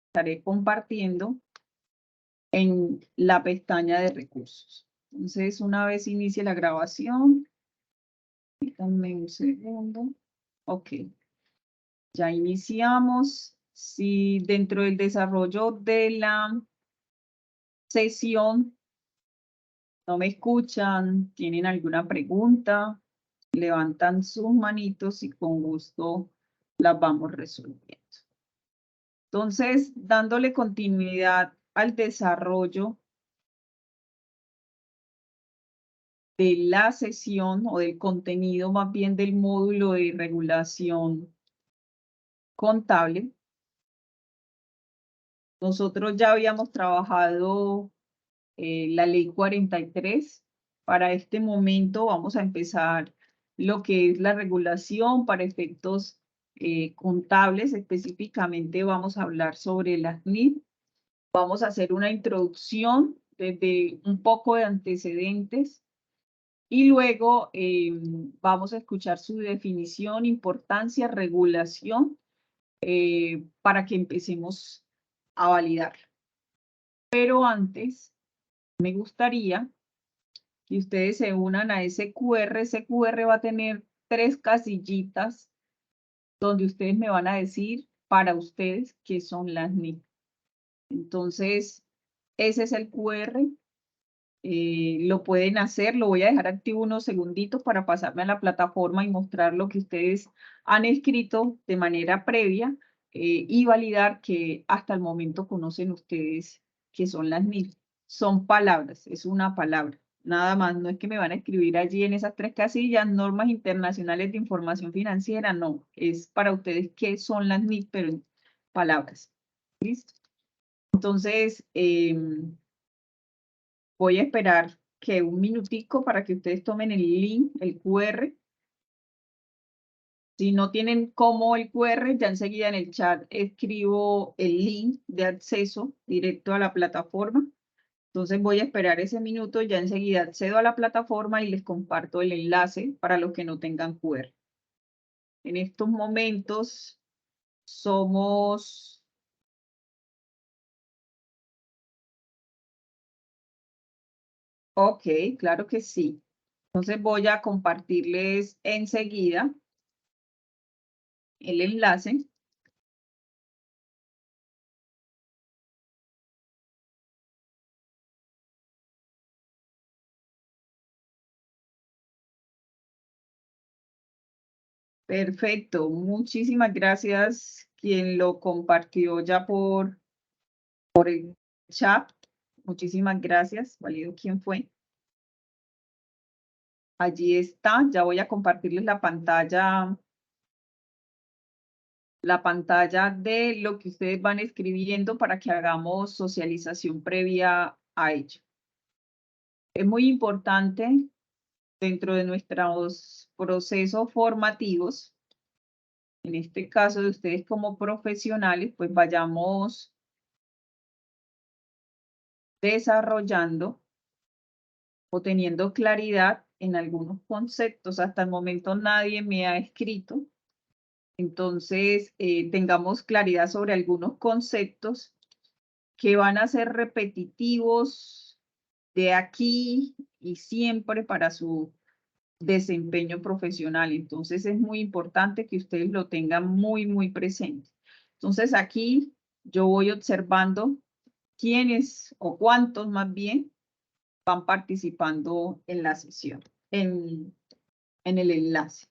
estaré compartiendo en la pestaña de recursos. Entonces, una vez inicie la grabación, dame un segundo. Ok, ya iniciamos. Si dentro del desarrollo de la sesión no me escuchan, tienen alguna pregunta, levantan sus manitos y con gusto las vamos resolviendo. Entonces, dándole continuidad al desarrollo de la sesión o del contenido más bien del módulo de regulación contable, nosotros ya habíamos trabajado la ley 43. Para este momento vamos a empezar lo que es la regulación para efectos contables. Específicamente vamos a hablar sobre las NIF. Vamos a hacer una introducción desde un poco de antecedentes y luego vamos a escuchar su definición, importancia, regulación, para que empecemos a validar. Pero antes, me gustaría que ustedes se unan a ese QR. Ese QR va a tener 3 casillitas donde ustedes me van a decir para ustedes qué son las NIF. Entonces, ese es el QR. Lo pueden hacer, lo voy a dejar activo unos segunditos para pasarme a la plataforma y mostrar lo que ustedes han escrito de manera previa y validar que hasta el momento conocen ustedes qué son las NIF. Son palabras, es una palabra, nada más. No es que me van a escribir allí en esas 3 casillas, normas internacionales de información financiera, no. Es para ustedes qué son las NIF, pero en palabras. ¿Listo? Entonces, voy a esperar que un minutico para que ustedes tomen el link, el QR. Si no tienen como el QR, ya enseguida en el chat escribo el link de acceso directo a la plataforma. Entonces voy a esperar ese minuto, ya enseguida accedo a la plataforma y les comparto el enlace para los que no tengan QR. En estos momentos somos... Ok, claro que sí. Entonces voy a compartirles enseguida el enlace. Perfecto, muchísimas gracias quien lo compartió ya por el chat. Muchísimas gracias, válido quién fue. Allí está, ya voy a compartirles la pantalla de lo que ustedes van escribiendo para que hagamos socialización previa a ello. Es muy importante dentro de nuestros procesos formativos, en este caso de ustedes como profesionales, pues vayamos desarrollando o teniendo claridad en algunos conceptos. Hasta el momento nadie me ha escrito. Entonces, tengamos claridad sobre algunos conceptos que van a ser repetitivos de aquí y siempre para su desempeño profesional. Entonces, es muy importante que ustedes lo tengan muy, muy presente. Entonces, aquí yo voy observando quiénes o cuántos más bien van participando en la sesión, en el enlace.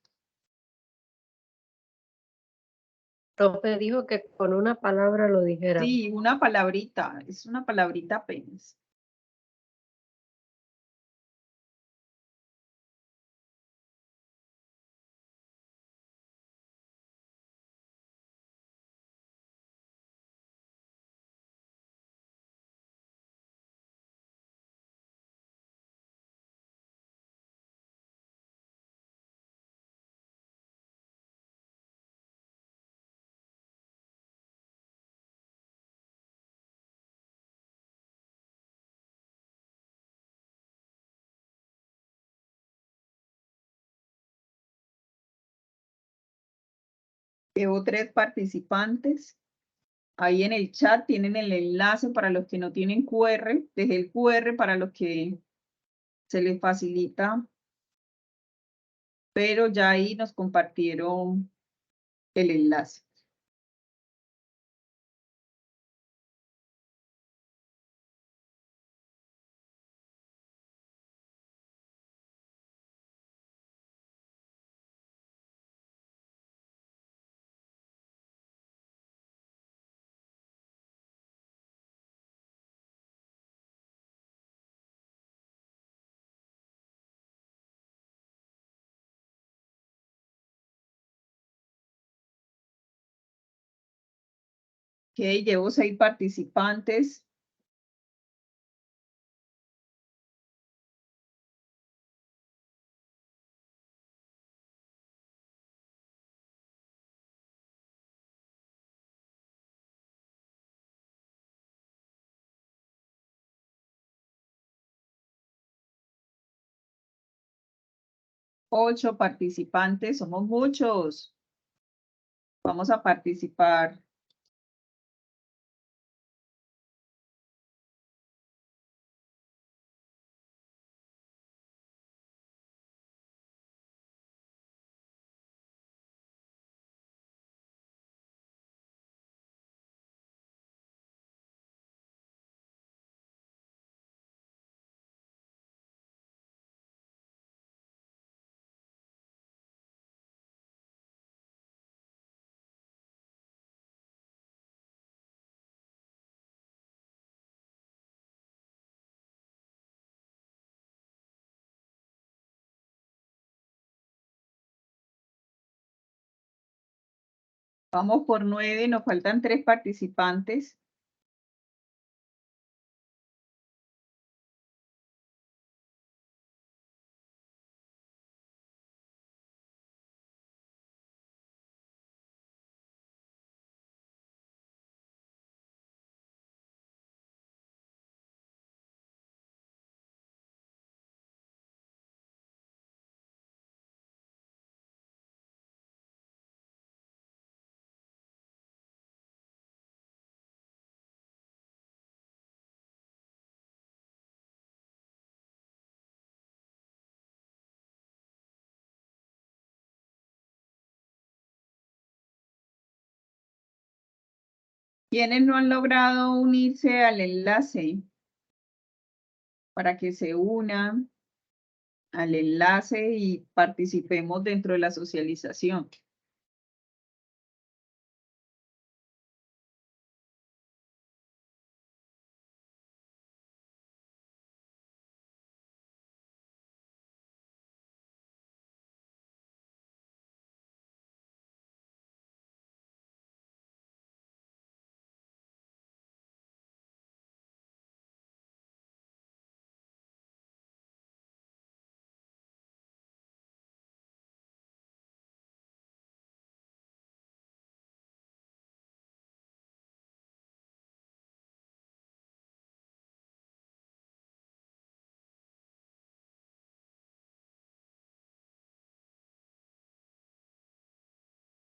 Profe dijo que con una palabra lo dijera. Sí, una palabrita, es una palabrita apenas. Llevo 3 participantes. Ahí en el chat tienen el enlace para los que no tienen QR. Dejé el QR para los que se les facilita. Pero ya ahí nos compartieron el enlace. Ok, llevo 6 participantes. Ocho participantes, somos muchos. Vamos a participar. Vamos por 9, nos faltan 3 participantes. ¿Quiénes no han logrado unirse al enlace? Para que se unan al enlace y participemos dentro de la socialización.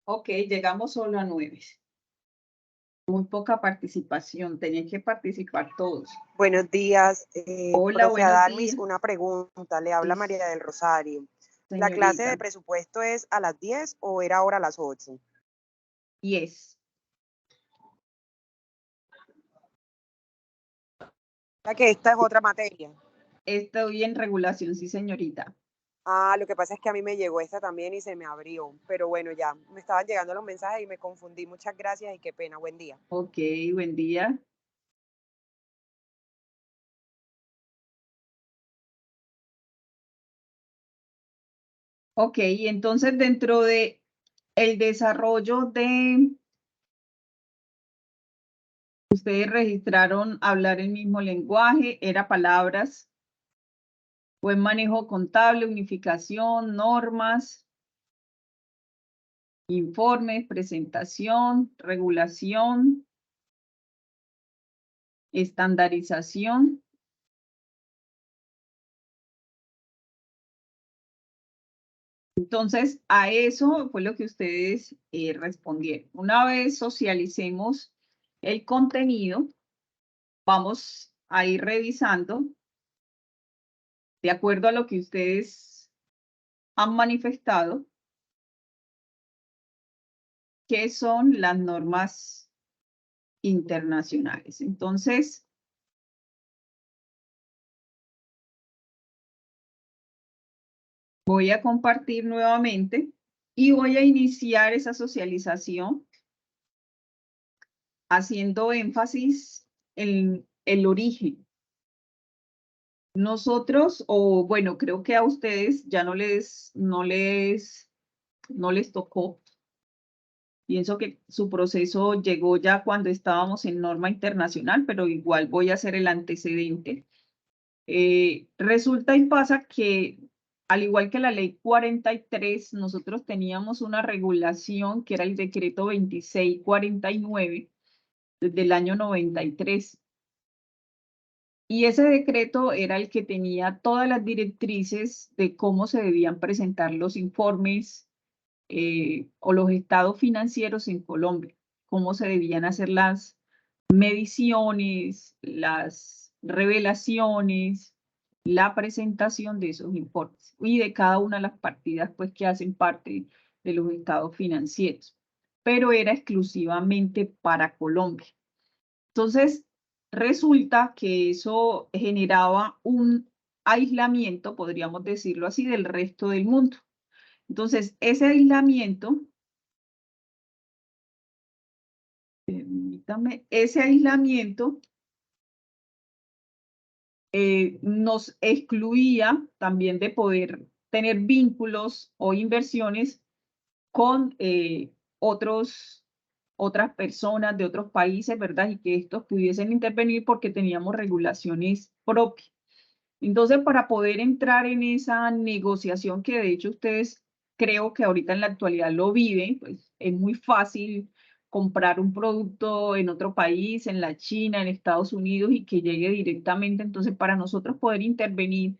Ok, llegamos solo a 9. Muy poca participación, tenían que participar todos. Buenos días, Hola, profe buenos Adalmis, días. una pregunta, le habla Sí, María del Rosario. ¿La clase señorita. de presupuesto es a las 10 o era ahora a las 8? 10. Ya que esta es otra materia. Estoy en regulación, sí, señorita. Ah, lo que pasa es que a mí me llegó esta también y se me abrió, pero bueno, ya me estaban llegando los mensajes y me confundí. Muchas gracias y qué pena, buen día. Ok, buen día. Ok, entonces dentro de el desarrollo de, ustedes registraron hablar el mismo lenguaje, era palabras, buen manejo contable, unificación, normas, informes, presentación, regulación, estandarización. Entonces, a eso fue lo que ustedes respondieron. Una vez socialicemos el contenido, vamos a ir revisando de acuerdo a lo que ustedes han manifestado, qué son las normas internacionales. Entonces, voy a compartir nuevamente y voy a iniciar esa socialización haciendo énfasis en el origen. Nosotros, o bueno, creo que a ustedes ya no les tocó. Pienso que su proceso llegó ya cuando estábamos en norma internacional, pero igual voy a hacer el antecedente. Resulta y pasa que, al igual que la ley 43, nosotros teníamos una regulación que era el decreto 2649 del año 93. Y ese decreto era el que tenía todas las directrices de cómo se debían presentar los informes o los estados financieros en Colombia, cómo se debían hacer las mediciones, las revelaciones, la presentación de esos informes y de cada una de las partidas pues, que hacen parte de los estados financieros, pero era exclusivamente para Colombia. Entonces, resulta que eso generaba un aislamiento, podríamos decirlo así, del resto del mundo. Entonces, ese aislamiento, permítame, ese aislamiento nos excluía también de poder tener vínculos o inversiones con otras personas de otros países, ¿verdad? Y que estos pudiesen intervenir porque teníamos regulaciones propias. Entonces, para poder entrar en esa negociación, que de hecho ustedes creo que ahorita en la actualidad lo viven, pues es muy fácil comprar un producto en otro país, en la China, en Estados Unidos, y que llegue directamente. Entonces, para nosotros poder intervenir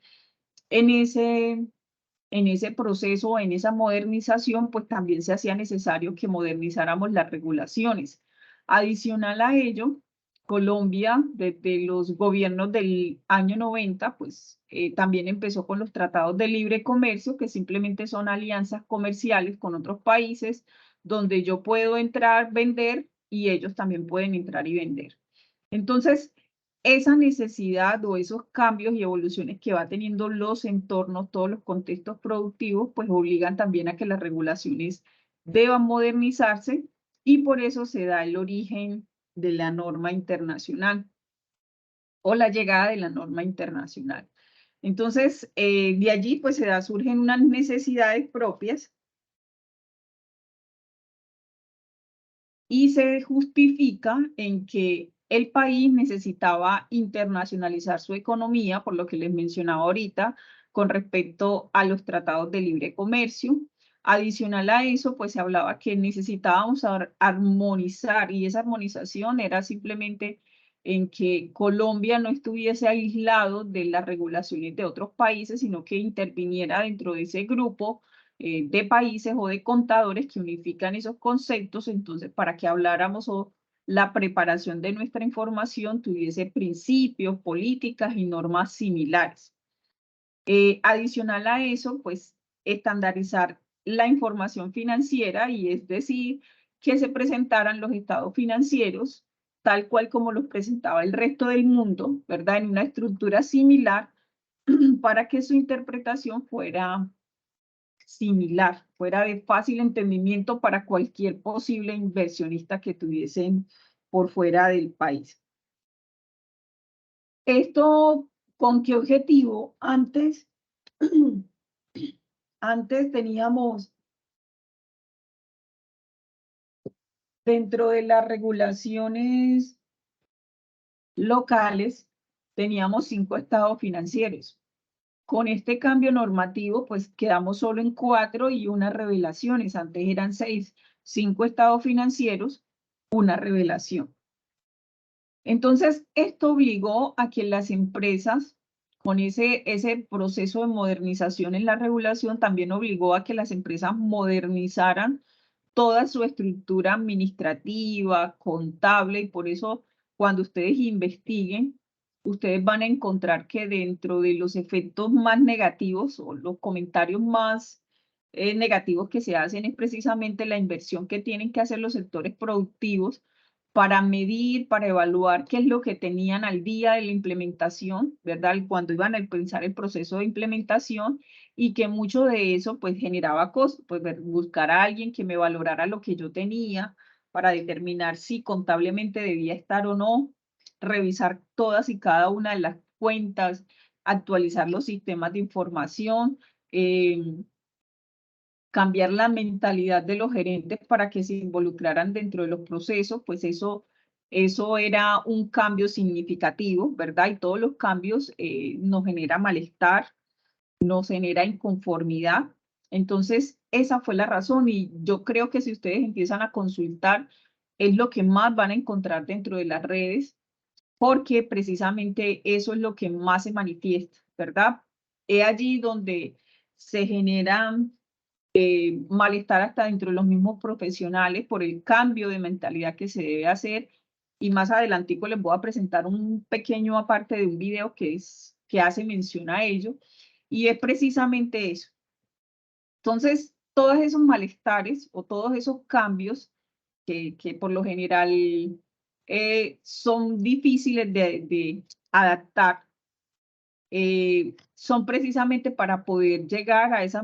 en ese proceso, en esa modernización, pues también se hacía necesario que modernizáramos las regulaciones. Adicional a ello, Colombia, desde los gobiernos del año 90, pues también empezó con los tratados de libre comercio, que simplemente son alianzas comerciales con otros países, donde yo puedo entrar, vender, y ellos también pueden entrar y vender. Entonces, esa necesidad o esos cambios y evoluciones que va teniendo los entornos, todos los contextos productivos, pues obligan también a que las regulaciones deban modernizarse, y por eso se da el origen de la norma internacional o la llegada de la norma internacional. Entonces, de allí pues surgen unas necesidades propias y se justifica en que el país necesitaba internacionalizar su economía, por lo que les mencionaba ahorita, con respecto a los tratados de libre comercio. Adicional a eso, pues se hablaba que necesitábamos armonizar, y esa armonización era simplemente en que Colombia no estuviese aislado de las regulaciones de otros países, sino que interviniera dentro de ese grupo de países o de contadores que unifican esos conceptos. Entonces, para que habláramos o la preparación de nuestra información tuviese principios, políticas y normas similares. Adicional a eso, pues estandarizar la información financiera, y es decir, que se presentaran los estados financieros tal cual como los presentaba el resto del mundo, ¿verdad? En una estructura similar, para que su interpretación fuera similar, fuera de fácil entendimiento para cualquier posible inversionista que tuviesen por fuera del país. ¿Esto con qué objetivo? Antes teníamos dentro de las regulaciones locales, teníamos 5 estados financieros. Con este cambio normativo, pues quedamos solo en 4 y unas revelaciones. Antes eran 6, 5 estados financieros, una revelación. Entonces, esto obligó a que las empresas, con ese proceso de modernización en la regulación, también obligó a que las empresas modernizaran toda su estructura administrativa, contable, y por eso cuando ustedes investiguen, ustedes van a encontrar que dentro de los efectos más negativos o los comentarios más negativos que se hacen es precisamente la inversión que tienen que hacer los sectores productivos para medir, para evaluar qué es lo que tenían al día de la implementación, ¿verdad? Cuando iban a pensar el proceso de implementación, y que mucho de eso pues generaba costo, pues buscar a alguien que me valorara lo que yo tenía para determinar si contablemente debía estar o no, revisar todas y cada una de las cuentas, actualizar los sistemas de información, cambiar la mentalidad de los gerentes para que se involucraran dentro de los procesos, pues eso era un cambio significativo, ¿verdad? Y todos los cambios nos genera malestar, nos genera inconformidad. Entonces, esa fue la razón, y yo creo que si ustedes empiezan a consultar, es lo que más van a encontrar dentro de las redes, porque precisamente eso es lo que más se manifiesta, ¿verdad? Es allí donde se generan malestar hasta dentro de los mismos profesionales por el cambio de mentalidad que se debe hacer. Y más adelantico les voy a presentar un pequeño aparte de un video que hace mención a ello, y es precisamente eso. Entonces, todos esos malestares o todos esos cambios que por lo general son difíciles de adaptar, son precisamente para poder llegar a esa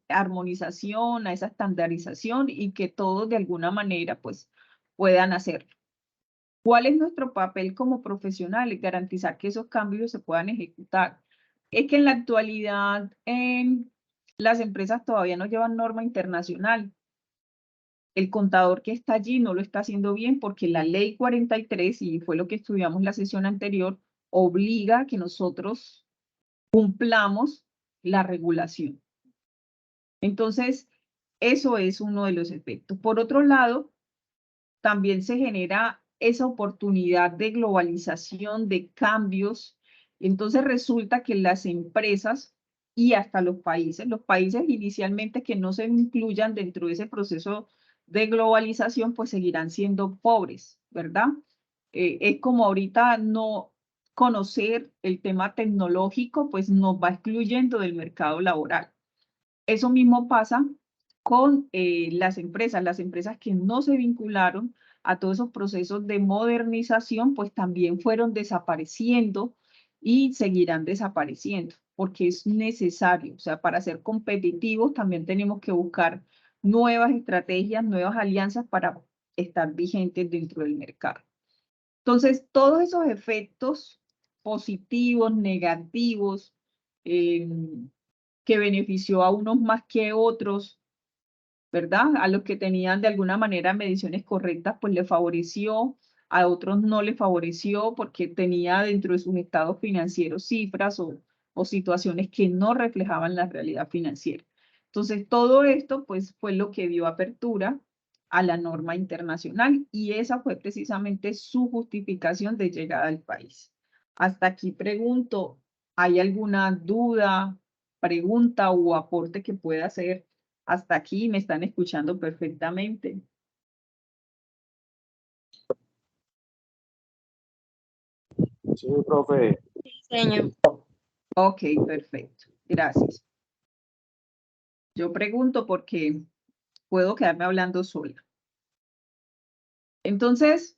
armonización, a esa estandarización, y que todos de alguna manera pues puedan hacerlo. ¿Cuál es nuestro papel como profesionales? Garantizar que esos cambios se puedan ejecutar. Es que en la actualidad las empresas todavía no llevan norma internacional. El contador que está allí no lo está haciendo bien porque la ley 43, y fue lo que estudiamos en la sesión anterior, obliga a que nosotros cumplamos la regulación. Entonces, eso es uno de los efectos. Por otro lado, también se genera esa oportunidad de globalización, de cambios. Entonces resulta que las empresas y hasta los países inicialmente que no se incluyan dentro de ese proceso de globalización, pues seguirán siendo pobres, ¿verdad? Es como ahorita no conocer el tema tecnológico, pues nos va excluyendo del mercado laboral. Eso mismo pasa con las empresas que no se vincularon a todos esos procesos de modernización, pues también fueron desapareciendo y seguirán desapareciendo, porque es necesario. O sea, para ser competitivos también tenemos que buscar nuevas estrategias, nuevas alianzas para estar vigentes dentro del mercado. Entonces, todos esos efectos positivos, negativos, que benefició a unos más que otros, ¿verdad? A los que tenían de alguna manera mediciones correctas, pues le favoreció, a otros no le favoreció porque tenía dentro de sus estados financieros cifras o situaciones que no reflejaban la realidad financiera. Entonces, todo esto pues fue lo que dio apertura a la norma internacional, y esa fue precisamente su justificación de llegada al país. Hasta aquí pregunto, ¿hay alguna duda, pregunta o aporte que pueda hacer? Hasta aquí me están escuchando perfectamente. Sí, profe. Señor. Ok, perfecto. Gracias. Yo pregunto porque puedo quedarme hablando sola. Entonces,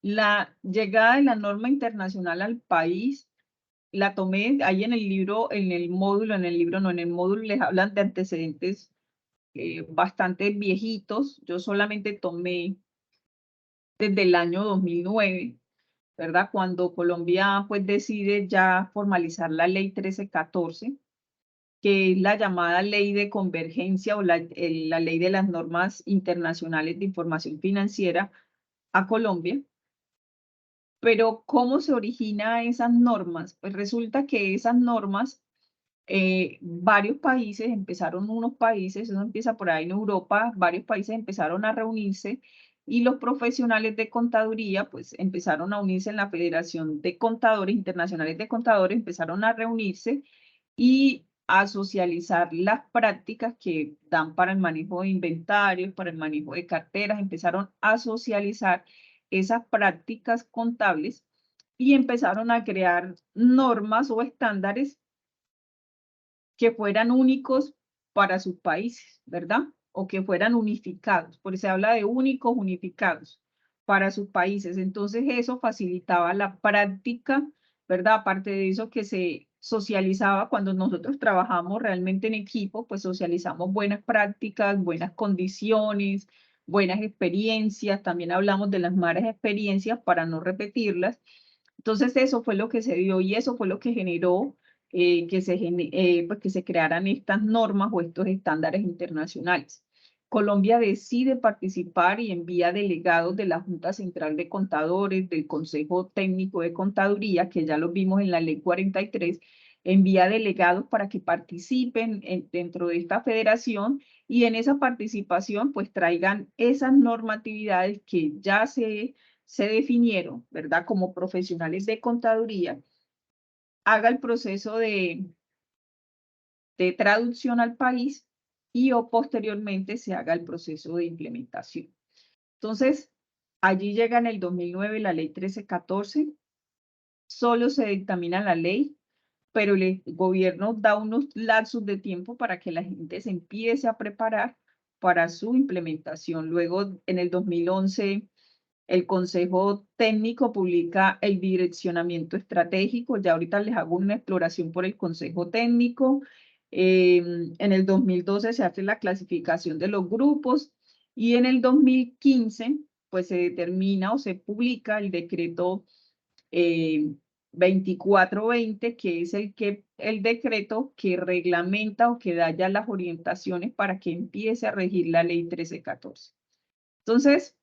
la llegada de la norma internacional al país la tomé ahí en el libro, en el módulo, en el libro no, en el módulo les hablan de antecedentes bastante viejitos. Yo solamente tomé desde el año 2009, ¿verdad? Cuando Colombia pues decide ya formalizar la ley 1314, que es la llamada ley de convergencia o la ley de las normas internacionales de información financiera a Colombia. Pero ¿cómo se originan esas normas? Pues resulta que esas normas, varios países empezaron, eso empieza por ahí en Europa, varios países empezaron a reunirse, y los profesionales de contaduría pues empezaron a unirse en la Federación de Contadores Internacionales de Contadores, empezaron a reunirse y a socializar las prácticas que dan para el manejo de inventarios, para el manejo de carteras, empezaron a socializar esas prácticas contables y empezaron a crear normas o estándares que fueran únicos para sus países, ¿verdad? O que fueran unificados, porque se habla de únicos, unificados para sus países. Entonces eso facilitaba la práctica, ¿verdad? Aparte de eso que se socializaba cuando nosotros trabajamos realmente en equipo, pues socializamos buenas prácticas, buenas condiciones, buenas experiencias. También hablamos de las malas experiencias para no repetirlas. Entonces eso fue lo que se dio y eso fue lo que generó pues que se crearan estas normas o estos estándares internacionales. Colombia decide participar y envía delegados de la Junta Central de Contadores, del Consejo Técnico de Contaduría, que ya lo vimos en la Ley 43, envía delegados para que participen dentro de esta federación y en esa participación pues traigan esas normatividades que ya se definieron, ¿verdad? Como profesionales de contaduría, haga el proceso de traducción al país y o posteriormente se haga el proceso de implementación. Entonces, allí llega en el 2009 la ley 1314, solo se dictamina la ley, pero el gobierno da unos lapsos de tiempo para que la gente se empiece a preparar para su implementación. Luego, en el 2011, el Consejo Técnico publica el direccionamiento estratégico. Ya ahorita les hago una exploración por el Consejo Técnico. En el 2012 se hace la clasificación de los grupos y en el 2015 pues se determina o se publica el decreto 2420, que es el decreto que reglamenta o que da ya las orientaciones para que empiece a regir la ley 1314. Entonces,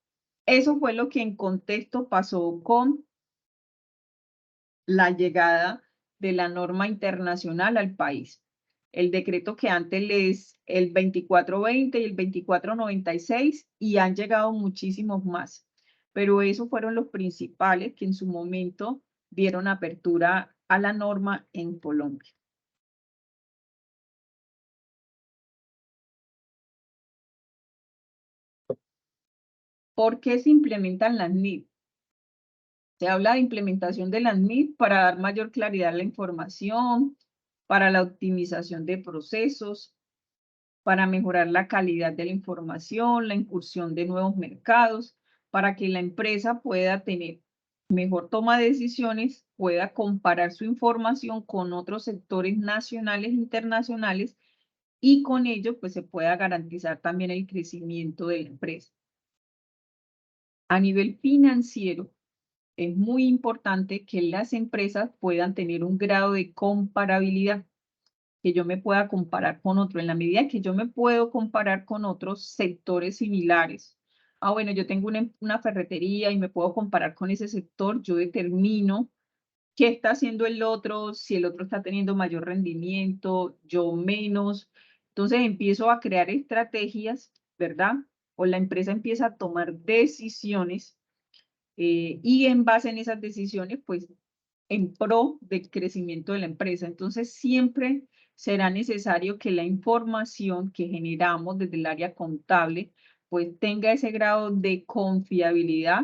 eso fue lo que en contexto pasó con la llegada de la norma internacional al país. El decreto que antes el 2420 y el 2496, y han llegado muchísimos más. Pero esos fueron los principales que en su momento dieron apertura a la norma en Colombia. ¿Por qué se implementan las NIF? Se habla de implementación de las NIF para dar mayor claridad a la información, para la optimización de procesos, para mejorar la calidad de la información, la incursión de nuevos mercados, para que la empresa pueda tener mejor toma de decisiones, pueda comparar su información con otros sectores nacionales e internacionales y con ello pues se pueda garantizar también el crecimiento de la empresa. A nivel financiero, es muy importante que las empresas puedan tener un grado de comparabilidad, que yo me pueda comparar con otro. En la medida que yo me puedo comparar con otros sectores similares. Bueno, yo tengo una ferretería y me puedo comparar con ese sector, yo determino qué está haciendo el otro, si el otro está teniendo mayor rendimiento, yo menos. Entonces empiezo a crear estrategias, ¿verdad? O la empresa empieza a tomar decisiones y en base en esas decisiones, pues en pro del crecimiento de la empresa. Entonces, siempre será necesario que la información que generamos desde el área contable, pues tenga ese grado de confiabilidad,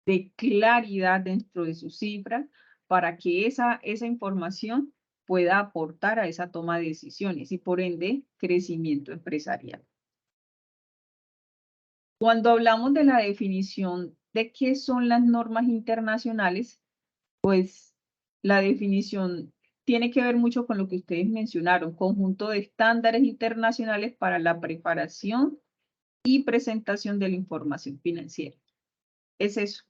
de claridad dentro de sus cifras, para que esa información pueda aportar a esa toma de decisiones y por ende crecimiento empresarial. Cuando hablamos de la definición de qué son las normas internacionales, pues la definición tiene que ver mucho con lo que ustedes mencionaron, conjunto de estándares internacionales para la preparación y presentación de la información financiera. Es eso.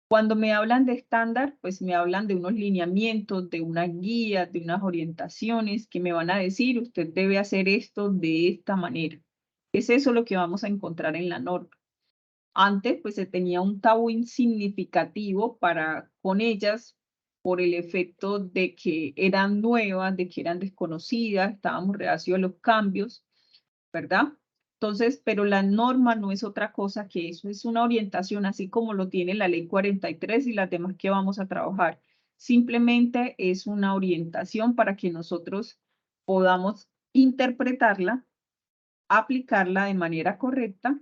Cuando me hablan de estándar, pues me hablan de unos lineamientos, de una guía, de unas orientaciones que me van a decir, usted debe hacer esto de esta manera. Es eso lo que vamos a encontrar en la norma. Antes, pues se tenía un tabú insignificativo con ellas por el efecto de que eran nuevas, de que eran desconocidas, estábamos reacios a los cambios, ¿verdad? Entonces, pero la norma no es otra cosa que eso, es una orientación, así como lo tiene la ley 43 y las demás que vamos a trabajar. simplemente es una orientación para que nosotros podamos interpretarla, aplicarla de manera correcta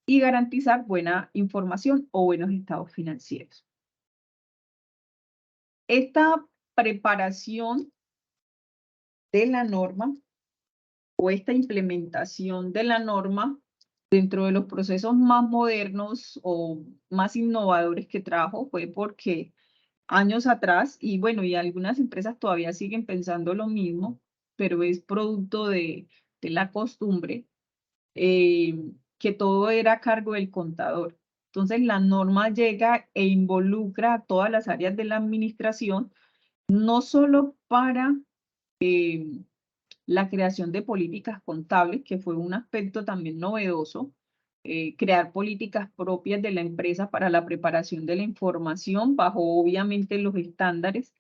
y garantizar buena información o buenos estados financieros. Esta preparación de la norma o esta implementación de la norma dentro de los procesos más modernos o más innovadores que trajo fue porque años atrás, y bueno, y algunas empresas todavía siguen pensando lo mismo, pero es producto de la costumbre, que todo era a cargo del contador. Entonces, la norma llega e involucra a todas las áreas de la administración, no solo para la creación de políticas contables, que fue un aspecto también novedoso, crear políticas propias de la empresa para la preparación de la información bajo obviamente los estándares,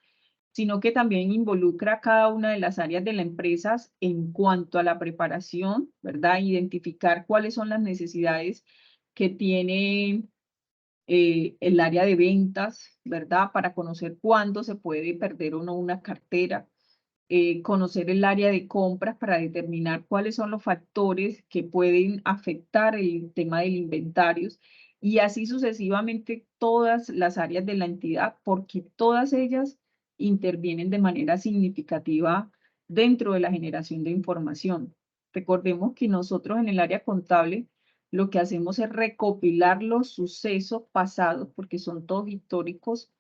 sino que también involucra a cada una de las áreas de la empresa en cuanto a la preparación, ¿verdad? Identificar cuáles son las necesidades que tiene el área de ventas, ¿verdad? Para conocer cuándo se puede perder o no una cartera, conocer el área de compras para determinar cuáles son los factores que pueden afectar el tema del inventario y así sucesivamente todas las áreas de la entidad, porque todas ellas intervienen de manera significativa dentro de la generación de información. Recordemos que nosotros en el área contable lo que hacemos es recopilar los sucesos pasados, porque son todos históricos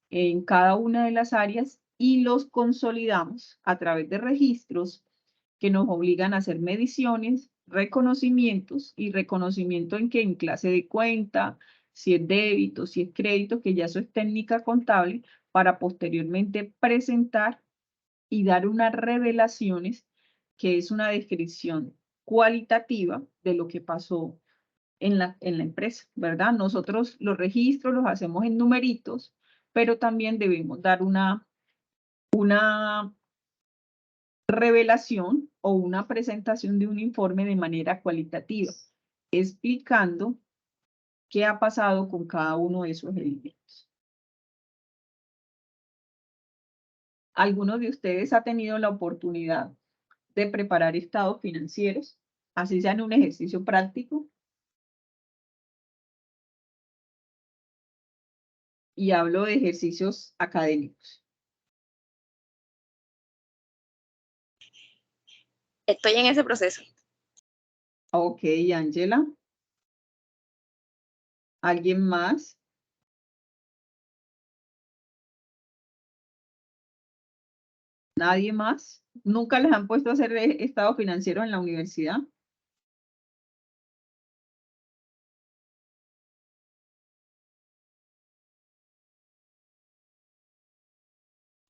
en cada una de las áreas, y los consolidamos a través de registros que nos obligan a hacer mediciones, reconocimientos y reconocimiento en que en clase de cuenta, si es débito, si es crédito, que ya eso es técnica contable, para posteriormente presentar y dar unas revelaciones, que es una descripción cualitativa de lo que pasó en la empresa, ¿verdad? Nosotros los registros los hacemos en numeritos, pero también debemos dar una revelación o una presentación de un informe de manera cualitativa, explicando qué ha pasado con cada uno de esos elementos. ¿Alguno de ustedes ha tenido la oportunidad de preparar estados financieros, así sea en un ejercicio práctico? Y hablo de ejercicios académicos. Estoy en ese proceso. Ok, Ángela. ¿Alguien más? ¿Nadie más? ¿Nunca les han puesto a hacer estado financiero en la universidad?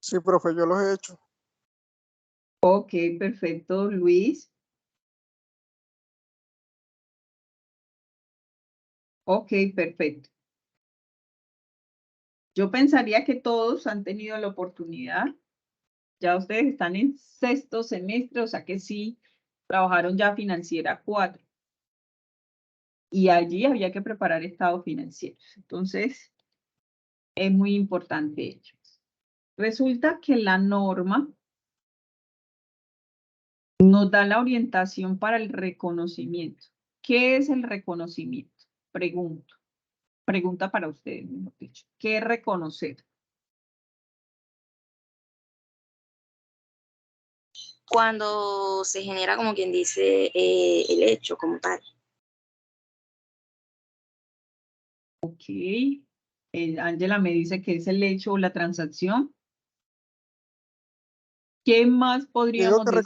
Sí, profe, yo los he hecho. Ok, perfecto, Luis. Ok, perfecto. Yo pensaría que todos han tenido la oportunidad. Ya ustedes están en sexto semestre, o sea que sí trabajaron ya financiera 4. Y allí había que preparar estados financieros. Entonces, es muy importante ello. Resulta que la norma nos da la orientación para el reconocimiento. ¿Qué es el reconocimiento? Pregunto. Pregunta para ustedes, mejor dicho. ¿Qué es reconocer? Cuando se genera, como quien dice, el hecho como tal. Ok. Ángela me dice que es el hecho o la transacción. ¿Qué más Digo podríamos que decir?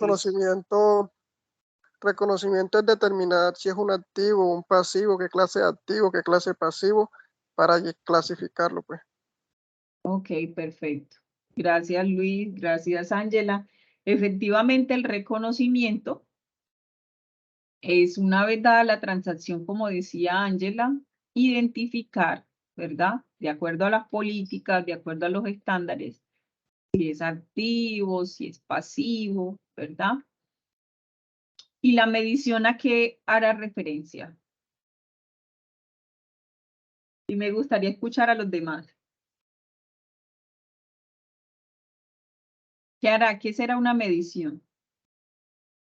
reconocimiento es determinar si es un activo o un pasivo, qué clase de activo, qué clase de pasivo, para clasificarlo, pues. Ok, perfecto. Gracias, Luis. Gracias, Ángela. Efectivamente, el reconocimiento es, una vez dada la transacción, como decía Ángela, identificar, ¿verdad? De acuerdo a las políticas, de acuerdo a los estándares, si es activo, si es pasivo, ¿verdad? Y la medición a qué hará referencia. Y me gustaría escuchar a los demás. ¿Qué hará? ¿Qué será una medición?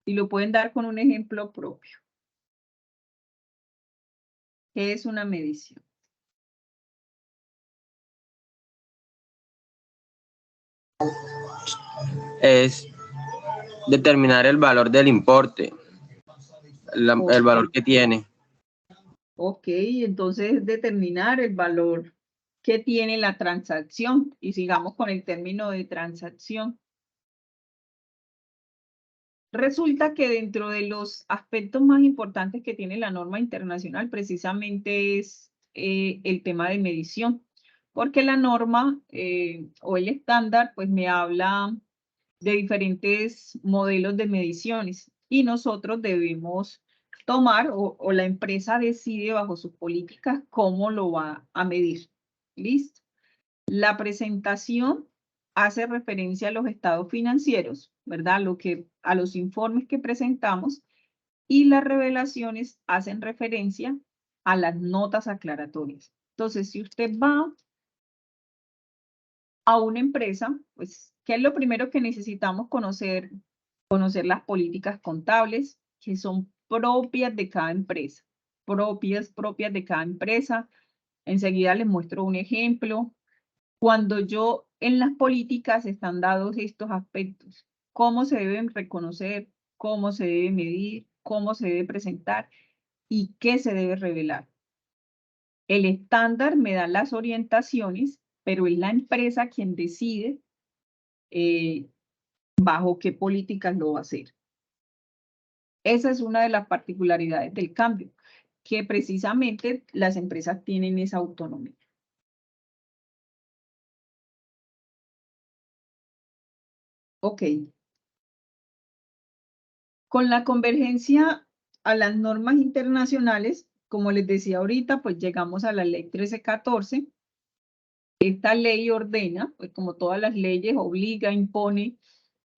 Y lo pueden dar con un ejemplo propio. ¿Qué es una medición? Es determinar el valor del importe, el valor que tiene. Ok, entonces determinar el valor que tiene la transacción. Y sigamos con el término de transacción. Resulta que dentro de los aspectos más importantes que tiene la norma internacional precisamente es el tema de medición, porque la norma o el estándar pues me habla de diferentes modelos de mediciones y nosotros debemos tomar o la empresa decide bajo sus políticas cómo lo va a medir. ¿Listo? La presentación hace referencia a los estados financieros, ¿verdad? A los informes que presentamos, y las revelaciones hacen referencia a las notas aclaratorias. Entonces, si usted va a una empresa, pues, ¿qué es lo primero que necesitamos conocer? Conocer las políticas contables que son propias de cada empresa, propias de cada empresa. Enseguida les muestro un ejemplo. Cuando yo en las políticas están dados estos aspectos, cómo se deben reconocer, cómo se debe medir, cómo se debe presentar y qué se debe revelar. El estándar me da las orientaciones, pero es la empresa quien decide bajo qué políticas lo va a hacer. Esa es una de las particularidades del cambio, que precisamente las empresas tienen esa autonomía. Ok. Con la convergencia a las normas internacionales, como les decía ahorita, pues llegamos a la ley 1314. Esta ley ordena, pues como todas las leyes, obliga, impone,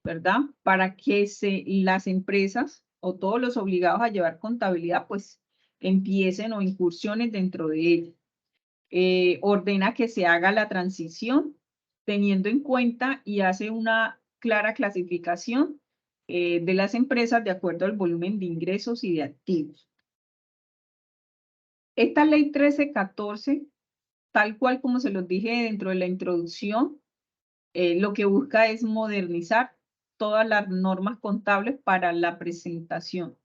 ¿verdad? Para que las empresas o todos los obligados a llevar contabilidad, pues empiecen o incursiones dentro de ella. Ordena que se haga la transición teniendo en cuenta y hace una clara clasificación de las empresas de acuerdo al volumen de ingresos y de activos. Esta ley 1314, tal cual como se los dije dentro de la introducción, lo que busca es modernizar todas las normas contables para la presentación.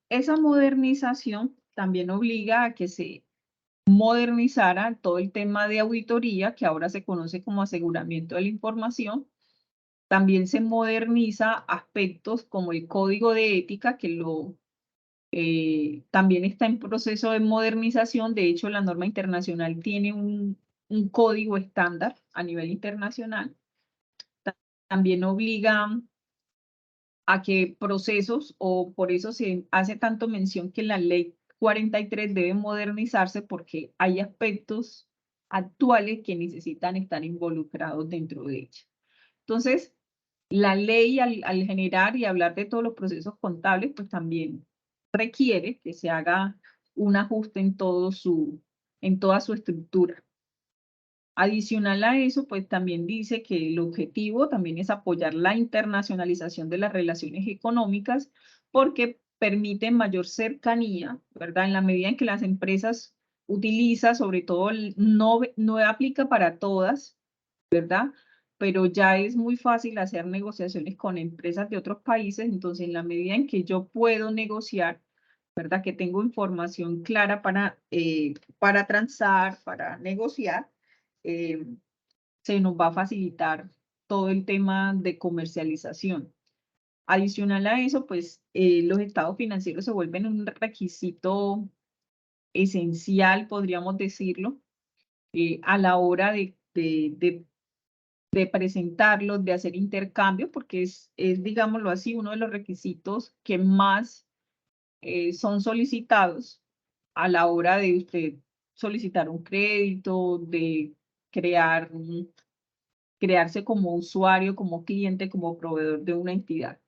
Esa modernización también obliga a que se modernizara todo el tema de auditoría, que ahora se conoce como aseguramiento de la información. También se moderniza aspectos como el código de ética, que también está en proceso de modernización. De hecho, la norma internacional tiene un código estándar a nivel internacional. También obliga a que procesos, o por eso se hace tanto mención que la ley 43 debe modernizarse, porque hay aspectos actuales que necesitan estar involucrados dentro de ella. Entonces, la ley al generar y hablar de todos los procesos contables, pues también requiere que se haga un ajuste en toda su estructura. Adicional a eso, pues también dice que el objetivo también es apoyar la internacionalización de las relaciones económicas, porque permite mayor cercanía, ¿verdad? En la medida en que las empresas utilizan, sobre todo, no aplica para todas, ¿verdad? Pero ya es muy fácil hacer negociaciones con empresas de otros países. Entonces, en la medida en que yo puedo negociar, ¿verdad? Que tengo información clara para transar, para negociar, se nos va a facilitar todo el tema de comercialización. Adicional a eso, pues los estados financieros se vuelven un requisito esencial, podríamos decirlo, a la hora de presentarlos, de hacer intercambios, porque es, digámoslo así, uno de los requisitos que más son solicitados a la hora de usted solicitar un crédito, de crearse como usuario, como cliente, como proveedor de una entidad.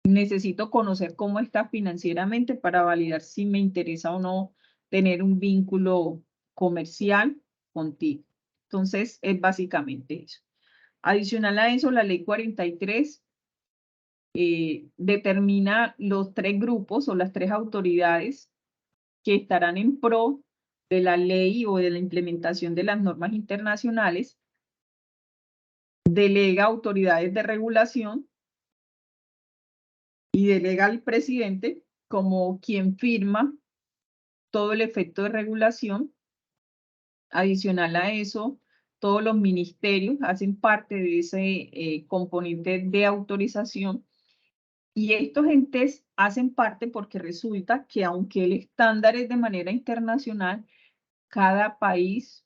Necesito conocer cómo está financieramente para validar si me interesa o no tener un vínculo comercial contigo. Entonces, es básicamente eso. Adicional a eso, la ley 43 determina los 3 grupos o las 3 autoridades que estarán en pro de la ley o de la implementación de las normas internacionales, delega autoridades de regulación y delega al presidente como quien firma todo el efecto de regulación. Adicional a eso, todos los ministerios hacen parte de ese componente de autorización. Y estos entes hacen parte porque resulta que aunque el estándar es de manera internacional, cada país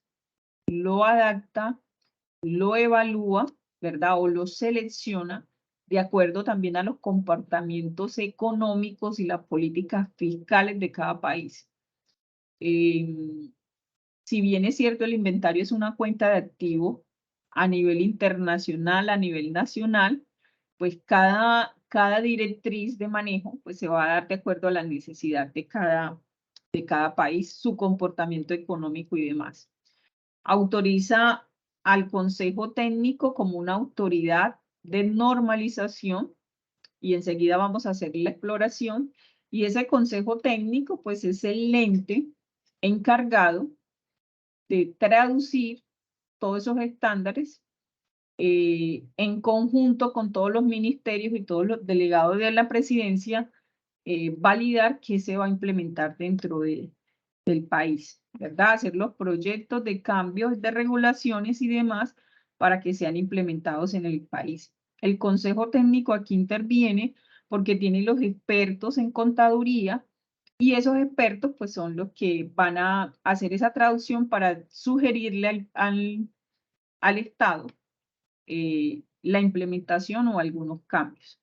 lo adapta, lo evalúa, ¿verdad? O lo selecciona de acuerdo también a los comportamientos económicos y las políticas fiscales de cada país. Si bien es cierto, el inventario es una cuenta de activos a nivel internacional, a nivel nacional, pues cada directriz de manejo pues se va a dar de acuerdo a la necesidad de cada país, su comportamiento económico y demás. Autoriza al Consejo Técnico como una autoridad de normalización y enseguida vamos a hacer la exploración. Y ese Consejo Técnico pues es el ente encargado de traducir todos esos estándares en conjunto con todos los ministerios y todos los delegados de la presidencia, validar qué se va a implementar dentro del país, ¿verdad? Hacer los proyectos de cambios de regulaciones y demás para que sean implementados en el país. El Consejo Técnico aquí interviene porque tiene los expertos en contaduría y esos expertos pues son los que van a hacer esa traducción para sugerirle al Estado la implementación o algunos cambios.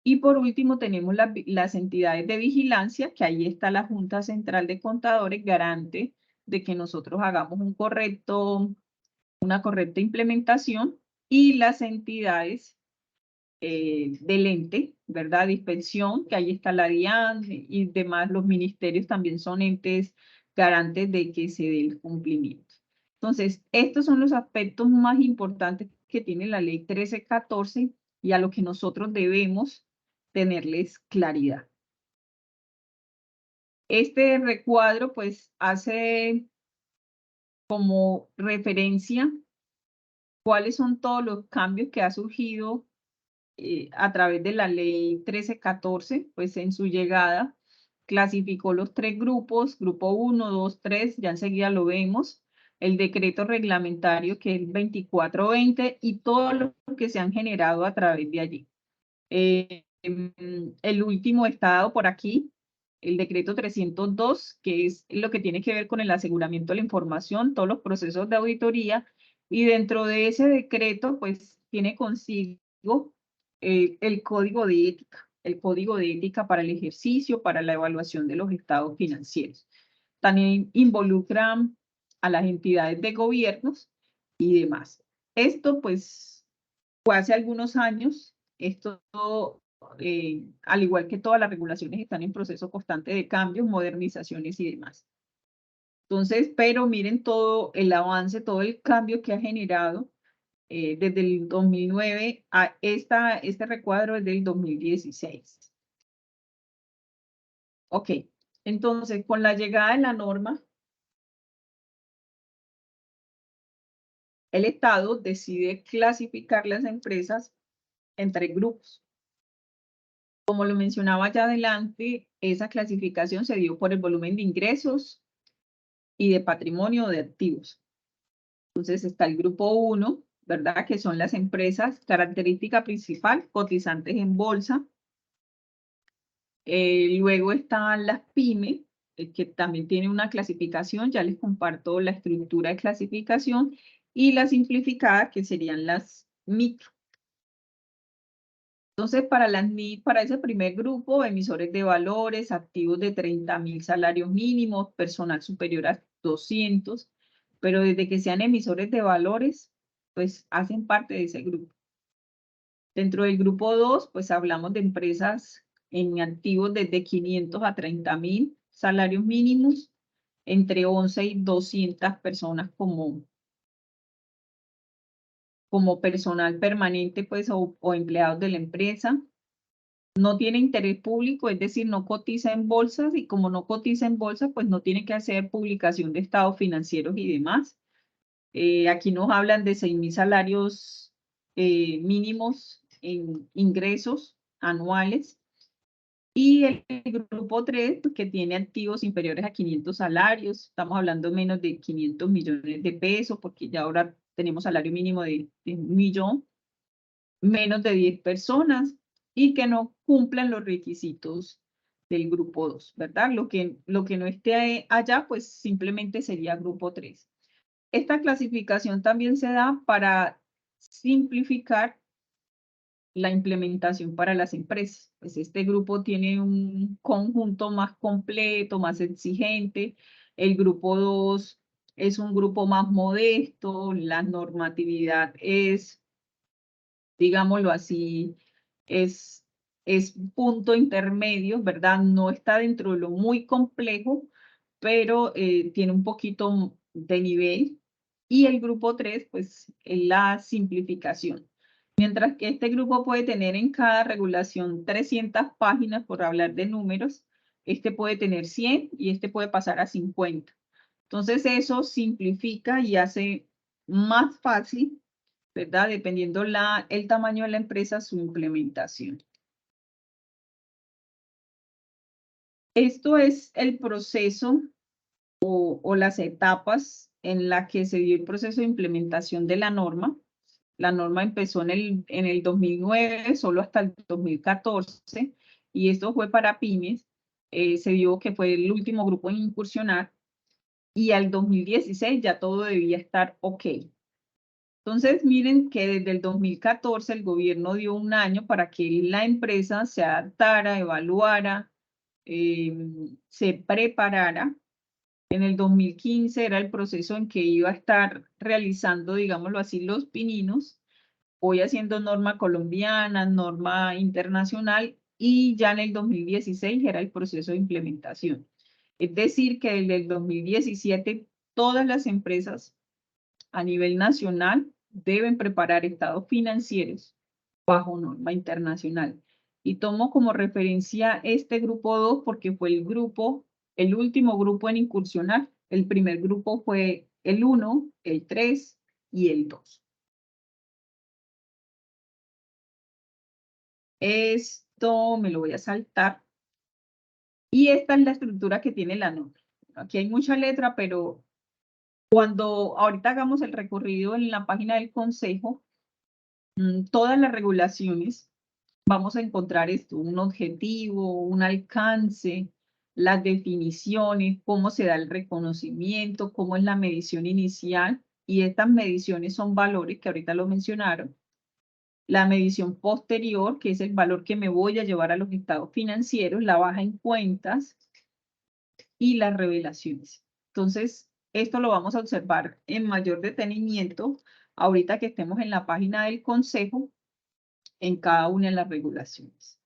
Y por último tenemos las entidades de vigilancia, que ahí está la Junta Central de Contadores, garante de que nosotros hagamos una correcta implementación, y las entidades del ente, ¿verdad? De inspección, que ahí está la DIAN y demás, los ministerios también son entes garantes de que se dé el cumplimiento. Entonces, estos son los aspectos más importantes que tiene la ley 1314 y a lo que nosotros debemos tenerles claridad. Este recuadro pues hace como referencia cuáles son todos los cambios que ha surgido a través de la ley 1314, pues en su llegada clasificó los 3 grupos, grupo 1, 2, 3, ya enseguida lo vemos, el decreto reglamentario que es 2420 y todos los que se han generado a través de allí. El último está dado por aquí, el decreto 302, que es lo que tiene que ver con el aseguramiento de la información, todos los procesos de auditoría, y dentro de ese decreto, pues tiene consigo el código de ética para el ejercicio, para la evaluación de los estados financieros. También involucran a las entidades de gobiernos y demás. Esto, pues, fue hace algunos años. Esto, al igual que todas las regulaciones, están en proceso constante de cambios, modernizaciones y demás. Entonces, pero miren todo el avance, todo el cambio que ha generado desde el 2009 a este recuadro es del 2016. Ok, entonces con la llegada de la norma, el Estado decide clasificar las empresas en 3 grupos. Como lo mencionaba ya adelante, esa clasificación se dio por el volumen de ingresos y de patrimonio de activos. Entonces está el grupo 1, ¿verdad? Que son las empresas, característica principal, cotizantes en bolsa. Luego están las pymes, que también tienen una clasificación, ya les comparto la estructura de clasificación, y la simplificada, que serían las micro. Entonces, para ese primer grupo, emisores de valores, activos de 30.000 salarios mínimos, personal superior a 200, pero desde que sean emisores de valores, pues hacen parte de ese grupo. Dentro del grupo 2, pues hablamos de empresas en activos desde 500 a 30.000 salarios mínimos, entre 11 y 200 personas como como personal permanente, pues, o empleados de la empresa. No tiene interés público, es decir, no cotiza en bolsas, y como no cotiza en bolsa, pues no tiene que hacer publicación de estados financieros y demás. Aquí nos hablan de 6.000 salarios mínimos en ingresos anuales. Y el grupo 3, que tiene activos inferiores a 500 salarios, estamos hablando menos de 500 millones de pesos, porque ya ahora tenemos salario mínimo de 1 millón, menos de 10 personas, y que no cumplan los requisitos del grupo 2, ¿verdad? Lo que no esté allá, pues simplemente sería grupo 3. Esta clasificación también se da para simplificar la implementación para las empresas. Pues este grupo tiene un conjunto más completo, más exigente. El grupo 2 es un grupo más modesto. La normatividad es, digámoslo así, es punto intermedio, ¿verdad? No está dentro de lo muy complejo, pero tiene un poquito de nivel. Y el grupo 3, pues, es la simplificación. Mientras que este grupo puede tener en cada regulación 300 páginas, por hablar de números, este puede tener 100 y este puede pasar a 50. Entonces eso simplifica y hace más fácil, ¿verdad? Dependiendo el tamaño de la empresa, su implementación. Esto es el proceso o las etapas en las que se dio el proceso de implementación de la norma. La norma empezó en el 2009, solo hasta el 2014, y esto fue para pymes. Se vio que fue el último grupo en incursionar, y al 2016 ya todo debía estar ok. Entonces, miren que desde el 2014 el gobierno dio un año para que la empresa se adaptara, evaluara, se preparara. En el 2015 era el proceso en que iba a estar realizando, digámoslo así, los pininos, hoy haciendo norma colombiana, norma internacional, y ya en el 2016 era el proceso de implementación. Es decir, que desde el 2017 todas las empresas a nivel nacional deben preparar estados financieros bajo norma internacional. Y tomo como referencia este grupo 2 porque fue el último grupo en incursionar. El primer grupo fue el 1, el 3 y el 2. Esto me lo voy a saltar. Y esta es la estructura que tiene la norma. Aquí hay mucha letra, pero cuando ahorita hagamos el recorrido en la página del consejo, todas las regulaciones, vamos a encontrar esto, un objetivo, un alcance, las definiciones, cómo se da el reconocimiento, cómo es la medición inicial, y estas mediciones son valores que ahorita lo mencionaron. La medición posterior, que es el valor que me voy a llevar a los estados financieros, la baja en cuentas y las revelaciones. Entonces, esto lo vamos a observar en mayor detenimiento ahorita que estemos en la página del consejo en cada una de las regulaciones.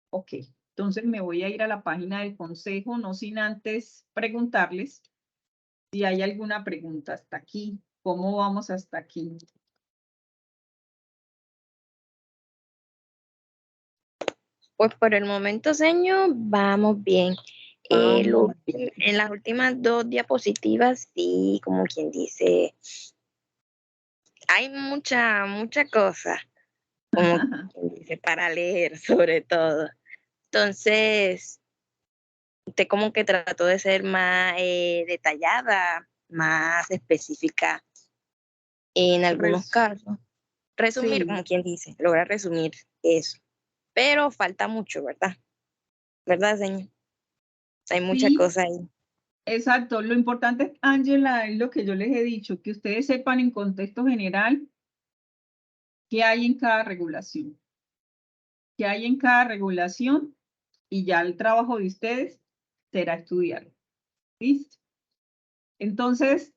Ok, entonces me voy a ir a la página del consejo, no sin antes preguntarles si hay alguna pregunta hasta aquí. ¿Cómo vamos hasta aquí? Pues por el momento, señor, vamos bien. Vamos bien. En las últimas 2 diapositivas, sí, como quien dice, hay mucha cosa, como quien dice, para leer sobre todo. Entonces, usted como que trató de ser más detallada, más específica en algunos casos. Resumir, Sí, como quien dice, lograr resumir eso. Pero falta mucho, ¿verdad? ¿Verdad, señor? Hay mucha sí, cosa ahí. exacto. Lo importante, Ángela, es lo que yo les he dicho, que ustedes sepan en contexto general qué hay en cada regulación. Qué hay en cada regulación, y ya el trabajo de ustedes será estudiarlo. ¿Listo? Entonces,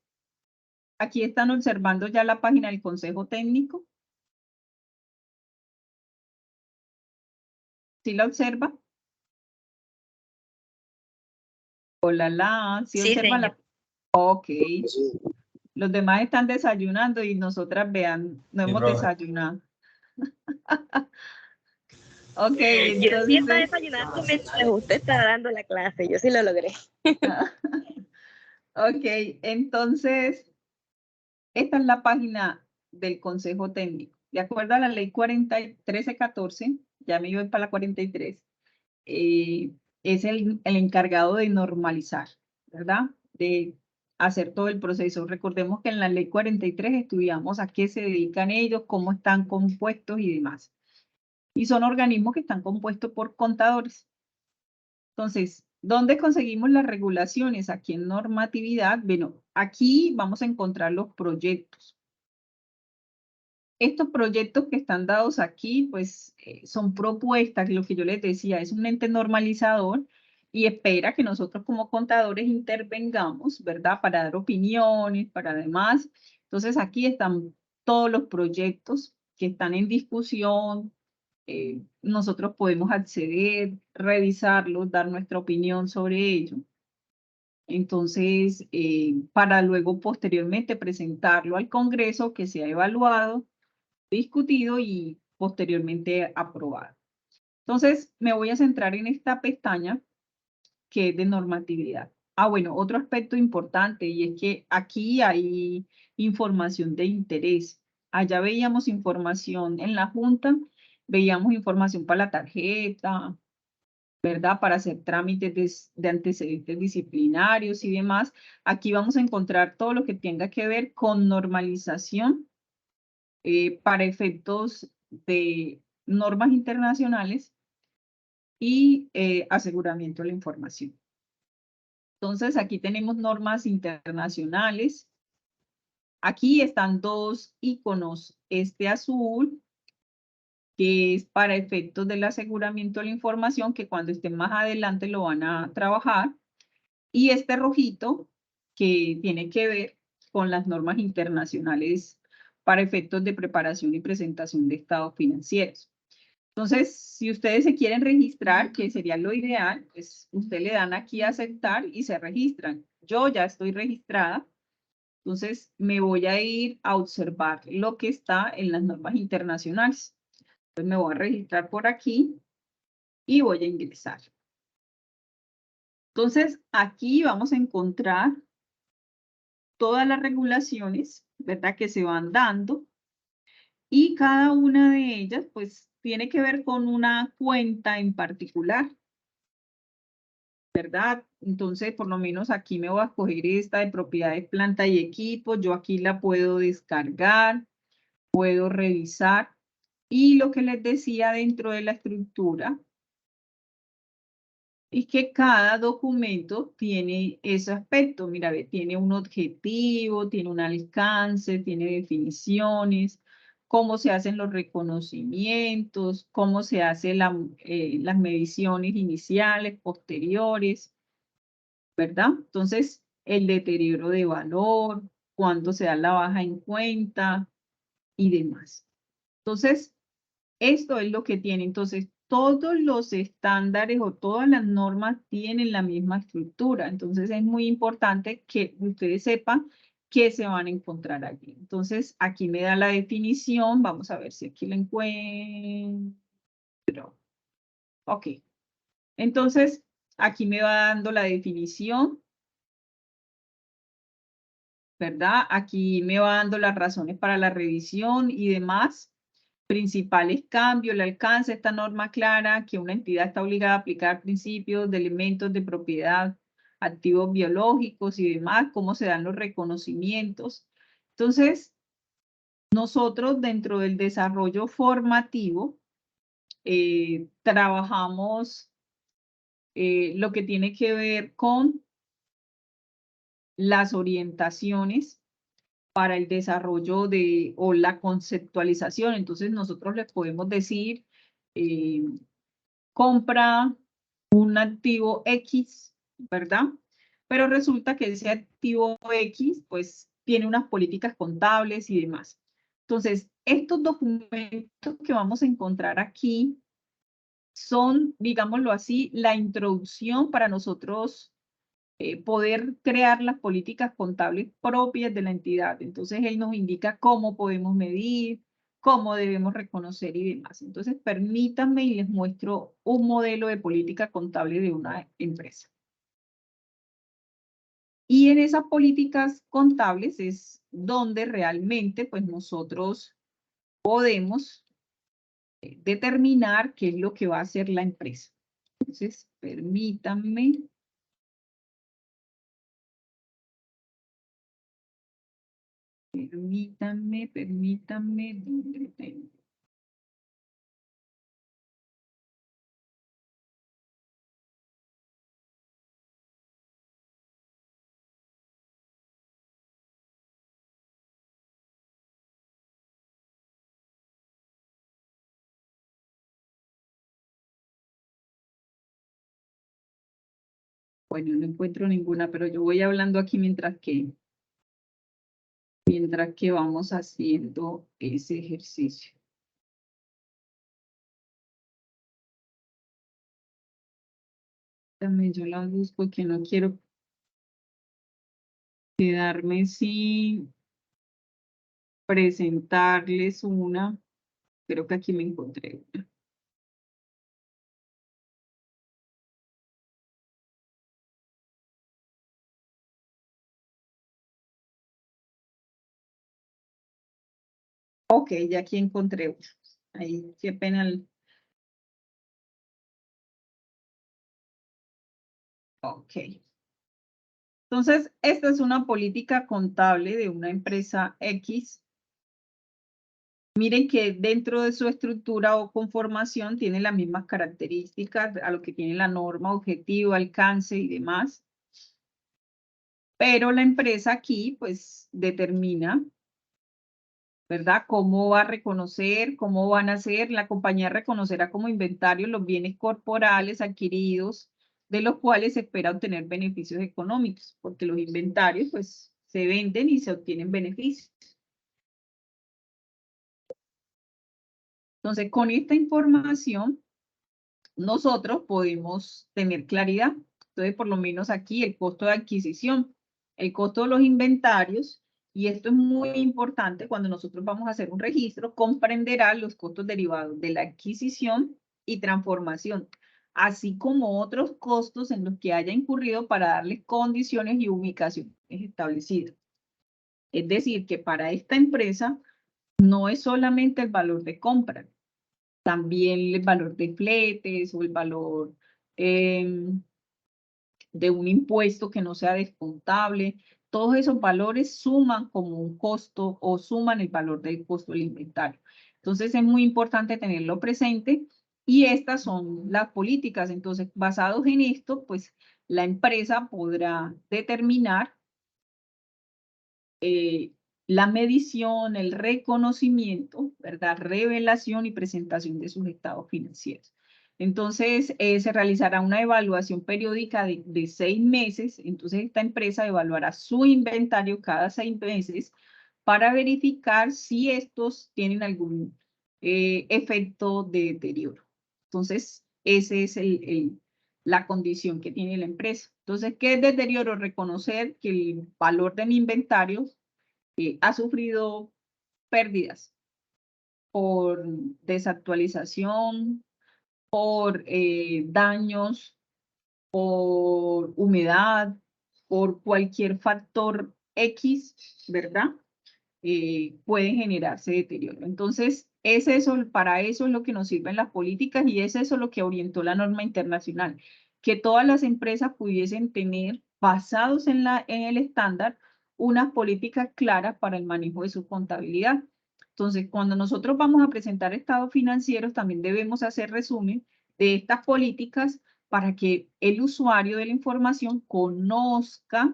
aquí están observando ya la página del Consejo Técnico. ¿Sí la observa? Hola, ¿sí Sí, observa señor. la? Ok. Sí. Los demás están desayunando y nosotras, vean, no Sí, hemos profe. desayunado. Ok, Yo sí estaba entonces, desayunando mientras usted estaba dando la clase, yo sí lo logré. ok, entonces, esta es la página del Consejo Técnico. De acuerdo a la ley 1314, ya me iba para la 43, es el encargado de normalizar, ¿verdad? De hacer todo el proceso. Recordemos que en la ley 43 estudiamos a qué se dedican ellos, cómo están compuestos y demás. Y son organismos que están compuestos por contadores. Entonces, ¿dónde conseguimos las regulaciones? Aquí en normatividad. Bueno, aquí vamos a encontrar los proyectos. Estos proyectos que están dados aquí, pues, son propuestas, lo que yo les decía, es un ente normalizador y espera que nosotros como contadores intervengamos, ¿verdad? Para dar opiniones, para demás. Entonces, aquí están todos los proyectos que están en discusión. Nosotros podemos acceder, revisarlos, dar nuestra opinión sobre ello. Entonces, para luego posteriormente presentarlo al Congreso, que sea evaluado, discutido y posteriormente aprobado. Entonces, me voy a centrar en esta pestaña que es de normatividad. Ah, bueno, otro aspecto importante y es que aquí hay información de interés. Allá veíamos información en la Junta, veíamos información para la tarjeta, ¿verdad? Para hacer trámites de antecedentes disciplinarios y demás. Aquí vamos a encontrar todo lo que tenga que ver con normalización para efectos de normas internacionales y aseguramiento de la información. Entonces, aquí tenemos normas internacionales. Aquí están dos iconos, este azul, que es para efectos del aseguramiento de la información, que cuando estén más adelante lo van a trabajar, y este rojito, que tiene que ver con las normas internacionales para efectos de preparación y presentación de estados financieros. Entonces, si ustedes se quieren registrar, que sería lo ideal, pues ustedes le dan aquí a aceptar y se registran. Yo ya estoy registrada, entonces me voy a ir a observar lo que está en las normas internacionales. Entonces me voy a registrar por aquí y voy a ingresar. Entonces, aquí vamos a encontrar todas las regulaciones, ¿verdad? Que se van dando y cada una de ellas, pues, tiene que ver con una cuenta en particular, ¿verdad? Entonces, por lo menos aquí me voy a escoger esta de propiedades, planta y equipo. Yo aquí la puedo descargar, puedo revisar. Y lo que les decía dentro de la estructura es que cada documento tiene ese aspecto. Mira, ve, tiene un objetivo, tiene un alcance, tiene definiciones, cómo se hacen los reconocimientos, cómo se hacen las mediciones iniciales, posteriores, ¿verdad? Entonces, el deterioro de valor, cuándo se da la baja en cuenta y demás. Entonces, esto es lo que tiene. Entonces, todos los estándares o todas las normas tienen la misma estructura. Entonces, es muy importante que ustedes sepan qué se van a encontrar aquí. Entonces, aquí me da la definición. Vamos a ver si aquí la encuentro. Ok. Entonces, aquí me va dando la definición, ¿verdad? Aquí me va dando las razones para la revisión y demás. Principales cambios, el alcance de esta norma clara, que una entidad está obligada a aplicar principios de elementos de propiedad, activos biológicos y demás, cómo se dan los reconocimientos. Entonces, nosotros dentro del desarrollo formativo trabajamos lo que tiene que ver con las orientaciones para el desarrollo o la conceptualización. Entonces, nosotros les podemos decir, compra un activo X, ¿verdad? Pero resulta que ese activo X, pues, tiene unas políticas contables y demás. Entonces, estos documentos que vamos a encontrar aquí son, digámoslo así, la introducción para nosotros poder crear las políticas contables propias de la entidad. Entonces, él nos indica cómo podemos medir, cómo debemos reconocer y demás. Entonces, permítanme y les muestro un modelo de política contable de una empresa. Y en esas políticas contables es donde realmente pues nosotros podemos determinar qué es lo que va a hacer la empresa. Entonces, permítanme. Permítanme. ¿Dónde tengo? Bueno, no encuentro ninguna, pero yo voy hablando aquí mientras que vamos haciendo ese ejercicio. También yo la busco, que no quiero quedarme sin presentarles una. Creo que aquí me encontré una. Ok, ya aquí encontré una. Ahí, qué pena. Ok. Entonces, esta es una política contable de una empresa X. Miren que dentro de su estructura o conformación tiene las mismas características a lo que tiene la norma, objetivo, alcance y demás. Pero la empresa aquí, pues, determina, ¿verdad? Cómo va a reconocer, cómo van a hacer. La compañía reconocerá como inventario los bienes corporales adquiridos, de los cuales se espera obtener beneficios económicos, porque los inventarios, pues, se venden y se obtienen beneficios. Entonces, con esta información, nosotros podemos tener claridad. Entonces, por lo menos aquí el costo de adquisición, el costo de los inventarios, y esto es muy importante cuando nosotros vamos a hacer un registro, comprenderá los costos derivados de la adquisición y transformación, así como otros costos en los que haya incurrido para darle condiciones y ubicaciones establecidas. Es decir, que para esta empresa no es solamente el valor de compra, también el valor de fletes o el valor de un impuesto que no sea descontable. Todos esos valores suman como un costo o suman el valor del costo del inventario. Entonces es muy importante tenerlo presente y estas son las políticas. Entonces, basados en esto, pues la empresa podrá determinar la medición, el reconocimiento, ¿verdad? Revelación y presentación de sus estados financieros. Entonces, se realizará una evaluación periódica de 6 meses. Entonces, esta empresa evaluará su inventario cada 6 meses para verificar si estos tienen algún efecto de deterioro. Entonces, esa es la condición que tiene la empresa. Entonces, ¿qué es deterioro? Reconocer que el valor de mi inventario ha sufrido pérdidas por desactualización, por daños, por humedad, por cualquier factor X, ¿verdad? Puede generarse deterioro. Entonces, es eso, para eso es lo que nos sirven las políticas y es eso lo que orientó la norma internacional, que todas las empresas pudiesen tener, basados en el estándar, unas políticas claras para el manejo de su contabilidad. Entonces, cuando nosotros vamos a presentar estados financieros, también debemos hacer resumen de estas políticas para que el usuario de la información conozca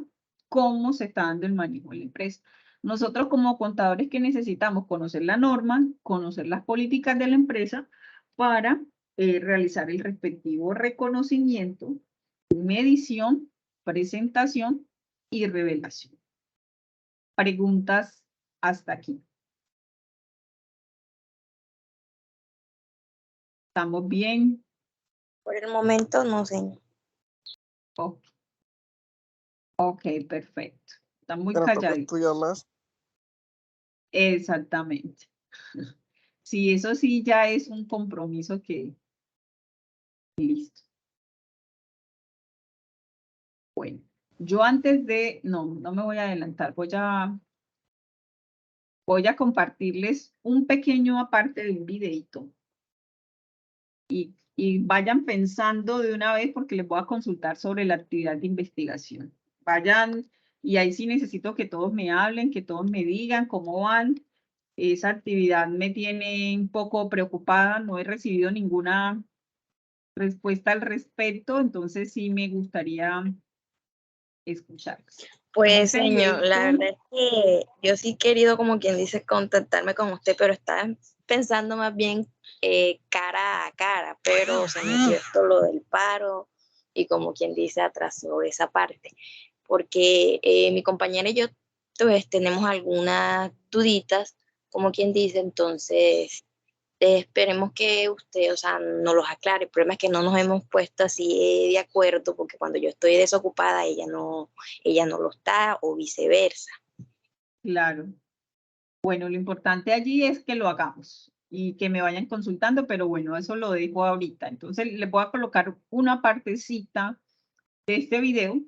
cómo se está dando el manejo de la empresa. Nosotros como contadores que necesitamos conocer la norma, conocer las políticas de la empresa para realizar el respectivo reconocimiento, medición, presentación y revelación. Preguntas hasta aquí. ¿Estamos bien? Por el momento no, señor. Ok. Ok, perfecto. Está muy Pero toca calladito. estudiar más. Exactamente. Sí, eso sí ya es un compromiso que listo. Bueno, yo antes de, no me voy a adelantar, voy a compartirles un pequeño aparte de un videito. Y vayan pensando de una vez porque les voy a consultar sobre la actividad de investigación. Vayan, y ahí sí necesito que todos me hablen, que todos me digan cómo van. Esa actividad me tiene un poco preocupada, no he recibido ninguna respuesta al respecto, entonces sí me gustaría escuchar. Pues, Este señor, la videíto, verdad es que yo sí he querido, como quien dice, contactarme con usted, pero estaba pensando más bien cara a cara, pero se metió esto lo del paro y como quien dice atrasó esa parte, porque mi compañera y yo pues, tenemos algunas duditas, como quien dice, entonces esperemos que usted, o sea, nos los aclare. El problema es que no nos hemos puesto así de acuerdo, porque cuando yo estoy desocupada, ella no lo está, o viceversa. claro. Bueno, lo importante allí es que lo hagamos y que me vayan consultando, pero bueno, eso lo dejo ahorita. Entonces, les voy a colocar una partecita de este video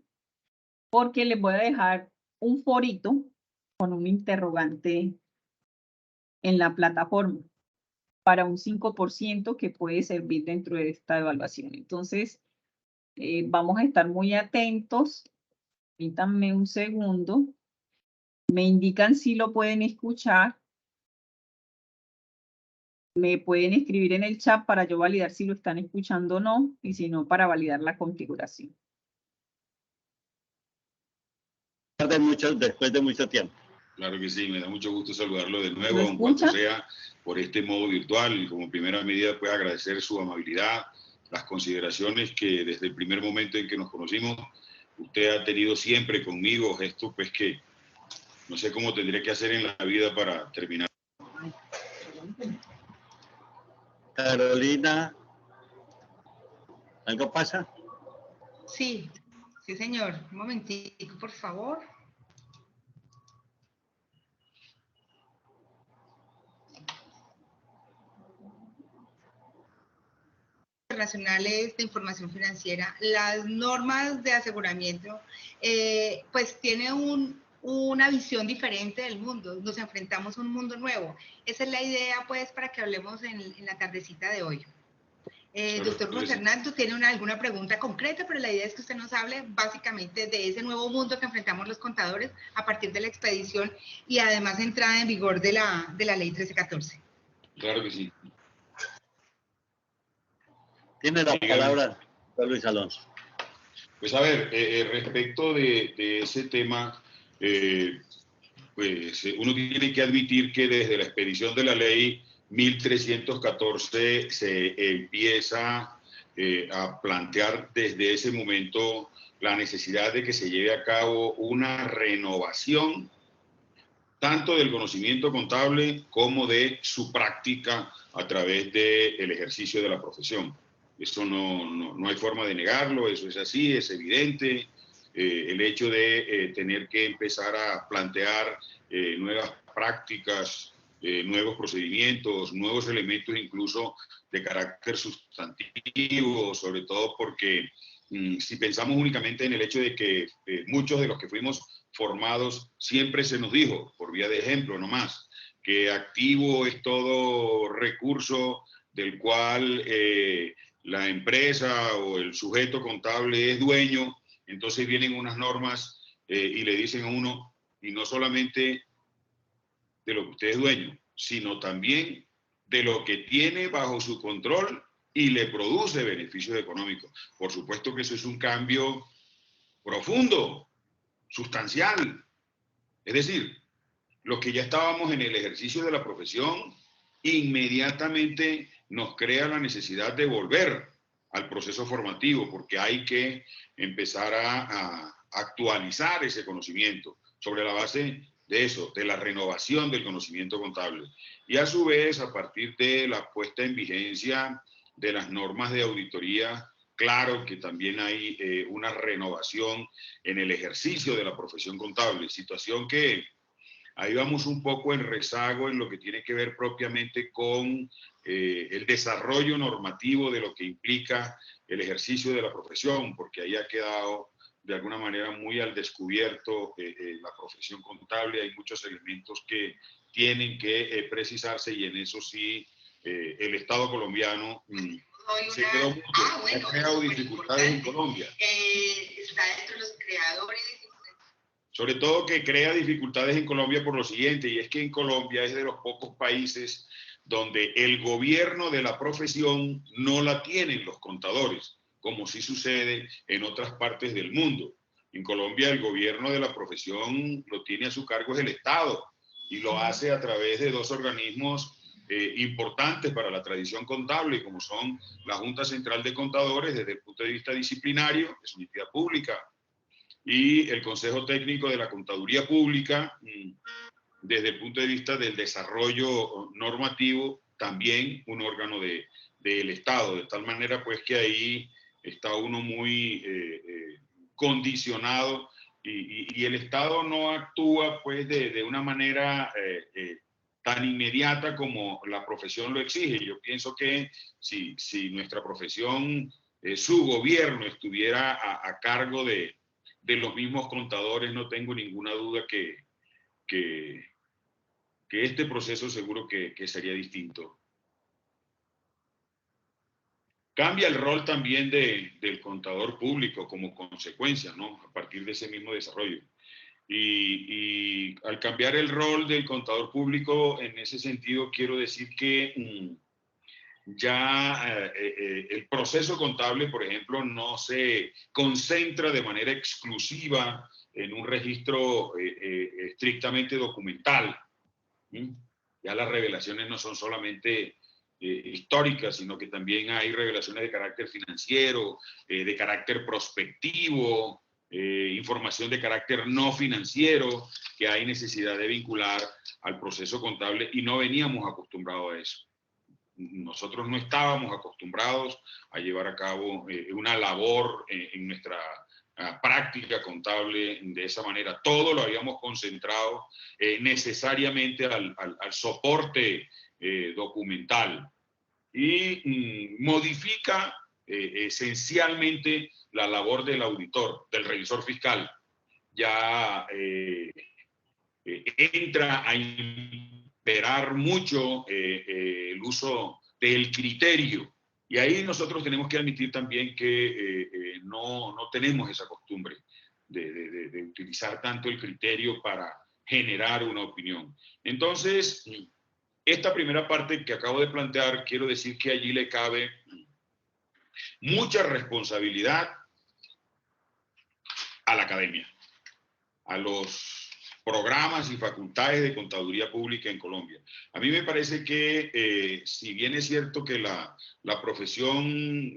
porque les voy a dejar un forito con un interrogante en la plataforma para un 5% que puede servir dentro de esta evaluación. Entonces, vamos a estar muy atentos. Permítanme un segundo. Me indican si lo pueden escuchar. Me pueden escribir en el chat para yo validar si lo están escuchando o no, y si no, para validar la configuración. Después de mucho tiempo. Claro que sí, me da mucho gusto saludarlo de ¿Lo nuevo, en cuanto escuchan? sea por este modo virtual. Y como primera medida, pues agradecer su amabilidad, las consideraciones que desde el primer momento en que nos conocimos, usted ha tenido siempre conmigo, gestos pues que no sé cómo tendría que hacer en la vida para terminar. Carolina, ¿algo pasa? Sí, sí, señor. Un momentico, por favor. Internacionales de información financiera, las normas de aseguramiento, pues tiene una visión diferente del mundo. Nos enfrentamos a un mundo nuevo. Esa es la idea, pues, para que hablemos en la tardecita de hoy. Doctor Luis Fernando, ¿tiene alguna pregunta concreta? Pero la idea es que usted nos hable básicamente de ese nuevo mundo que enfrentamos los contadores a partir de la expedición y además entrada en vigor de la ley 1314. Claro que sí. Tiene la palabra, Luis Alonso. Pues a ver, respecto de ese tema, pues uno tiene que admitir que desde la expedición de la ley 1314 se empieza a plantear desde ese momento la necesidad de que se lleve a cabo una renovación tanto del conocimiento contable como de su práctica a través del ejercicio de la profesión. Eso no hay forma de negarlo, eso es así, es evidente. El hecho de tener que empezar a plantear nuevas prácticas, nuevos procedimientos, nuevos elementos incluso de carácter sustantivo, sobre todo porque si pensamos únicamente en el hecho de que muchos de los que fuimos formados, siempre se nos dijo, por vía de ejemplo nomás, que activo es todo recurso del cual la empresa o el sujeto contable es dueño. Entonces vienen unas normas y le dicen a uno, y no solamente de lo que usted es dueño, sino también de lo que tiene bajo su control y le produce beneficios económicos. Por supuesto que eso es un cambio profundo, sustancial. Es decir, los que ya estábamos en el ejercicio de la profesión, inmediatamente nos crea la necesidad de volver al proceso formativo, porque hay que empezar a actualizar ese conocimiento sobre la base de eso, de la renovación del conocimiento contable. Y a su vez, a partir de la puesta en vigencia de las normas de auditoría claro que también hay una renovación en el ejercicio de la profesión contable, situación que ahí vamos un poco en rezago en lo que tiene que ver propiamente con el desarrollo normativo de lo que implica el ejercicio de la profesión, porque ahí ha quedado de alguna manera muy al descubierto la profesión contable. Hay muchos elementos que tienen que precisarse y en eso sí el Estado colombiano se quedó mucho. Ha creado dificultades en Colombia. Está dentro de los creadores. Sobre todo que crea dificultades en Colombia por lo siguiente, y es que en Colombia es de los pocos países donde el gobierno de la profesión no la tienen los contadores, como sí sucede en otras partes del mundo. En Colombia el gobierno de la profesión lo tiene a su cargo es el Estado, y lo hace a través de dos organismos importantes para la tradición contable, como son la Junta Central de Contadores desde el punto de vista disciplinario, que es una entidad pública, y el Consejo Técnico de la Contaduría Pública, desde el punto de vista del desarrollo normativo, también un órgano del Estado, de tal manera pues que ahí está uno muy condicionado y el Estado no actúa pues de una manera tan inmediata como la profesión lo exige. Yo pienso que si nuestra profesión, su gobierno estuviera a cargo de los mismos contadores, no tengo ninguna duda que este proceso seguro que sería distinto. Cambia el rol también del contador público como consecuencia, ¿no? A partir de ese mismo desarrollo. Y al cambiar el rol del contador público, en ese sentido quiero decir que ya el proceso contable, por ejemplo, no se concentra de manera exclusiva en un registro estrictamente documental. Ya las revelaciones no son solamente históricas, sino que también hay revelaciones de carácter financiero, de carácter prospectivo, información de carácter no financiero, que hay necesidad de vincular al proceso contable y no veníamos acostumbrados a eso. Nosotros no estábamos acostumbrados a llevar a cabo una labor en nuestra práctica contable de esa manera. Todo lo habíamos concentrado necesariamente al soporte documental y modifica esencialmente la labor del auditor, del revisor fiscal. Ya entra a imperar mucho el uso del criterio. Y ahí nosotros tenemos que admitir también que no tenemos esa costumbre de utilizar tanto el criterio para generar una opinión. Entonces, esta primera parte que acabo de plantear, quiero decir que allí le cabe mucha responsabilidad a la academia, a los programas y facultades de contaduría pública en Colombia. A mí me parece que si bien es cierto que la profesión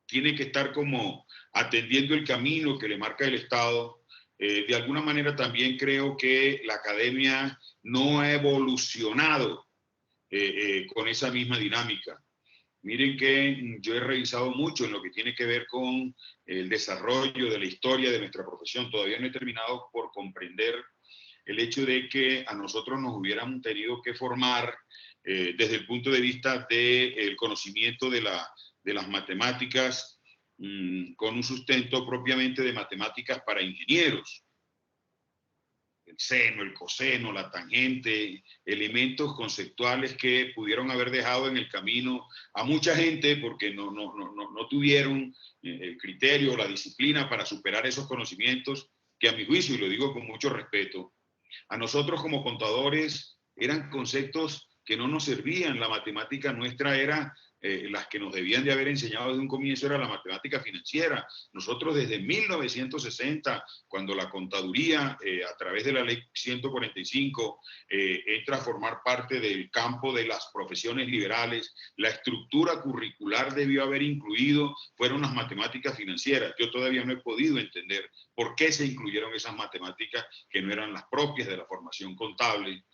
tiene que estar como atendiendo el camino que le marca el Estado, de alguna manera también creo que la academia no ha evolucionado con esa misma dinámica. Miren que yo he revisado mucho en lo que tiene que ver con el desarrollo de la historia de nuestra profesión. Todavía no he terminado por comprender el hecho de que a nosotros nos hubieran tenido que formar desde el punto de vista del conocimiento de las matemáticas con un sustento propiamente de matemáticas para ingenieros. El seno, el coseno, la tangente, elementos conceptuales que pudieron haber dejado en el camino a mucha gente porque no tuvieron el criterio o la disciplina para superar esos conocimientos que a mi juicio, y lo digo con mucho respeto, a nosotros como contadores eran conceptos que no nos servían. La matemática nuestra era las que nos debían de haber enseñado desde un comienzo, era la matemática financiera. Nosotros desde 1960, cuando la contaduría, a través de la ley 145, entra a formar parte del campo de las profesiones liberales, la estructura curricular debió haber incluido, fueron las matemáticas financieras. Yo todavía no he podido entender por qué se incluyeron esas matemáticas que no eran las propias de la formación contable,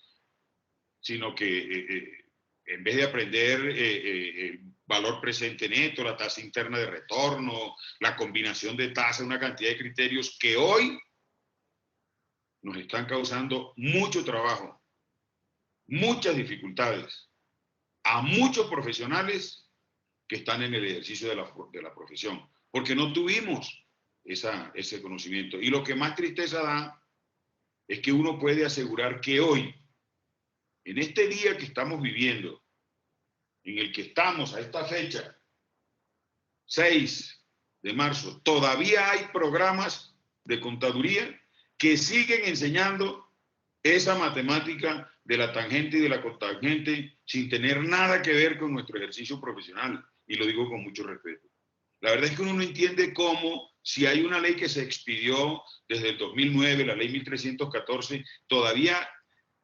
sino que en vez de aprender valor presente neto, la tasa interna de retorno, la combinación de tasas, una cantidad de criterios que hoy nos están causando mucho trabajo, muchas dificultades a muchos profesionales que están en el ejercicio de la profesión, porque no tuvimos ese conocimiento. Y lo que más tristeza da es que uno puede asegurar que hoy, en este día que estamos viviendo, en el que estamos a esta fecha, 6 de marzo, todavía hay programas de contaduría que siguen enseñando esa matemática de la tangente y de la cotangente sin tener nada que ver con nuestro ejercicio profesional, y lo digo con mucho respeto. La verdad es que uno no entiende cómo, si hay una ley que se expidió desde el 2009, la ley 1314, todavía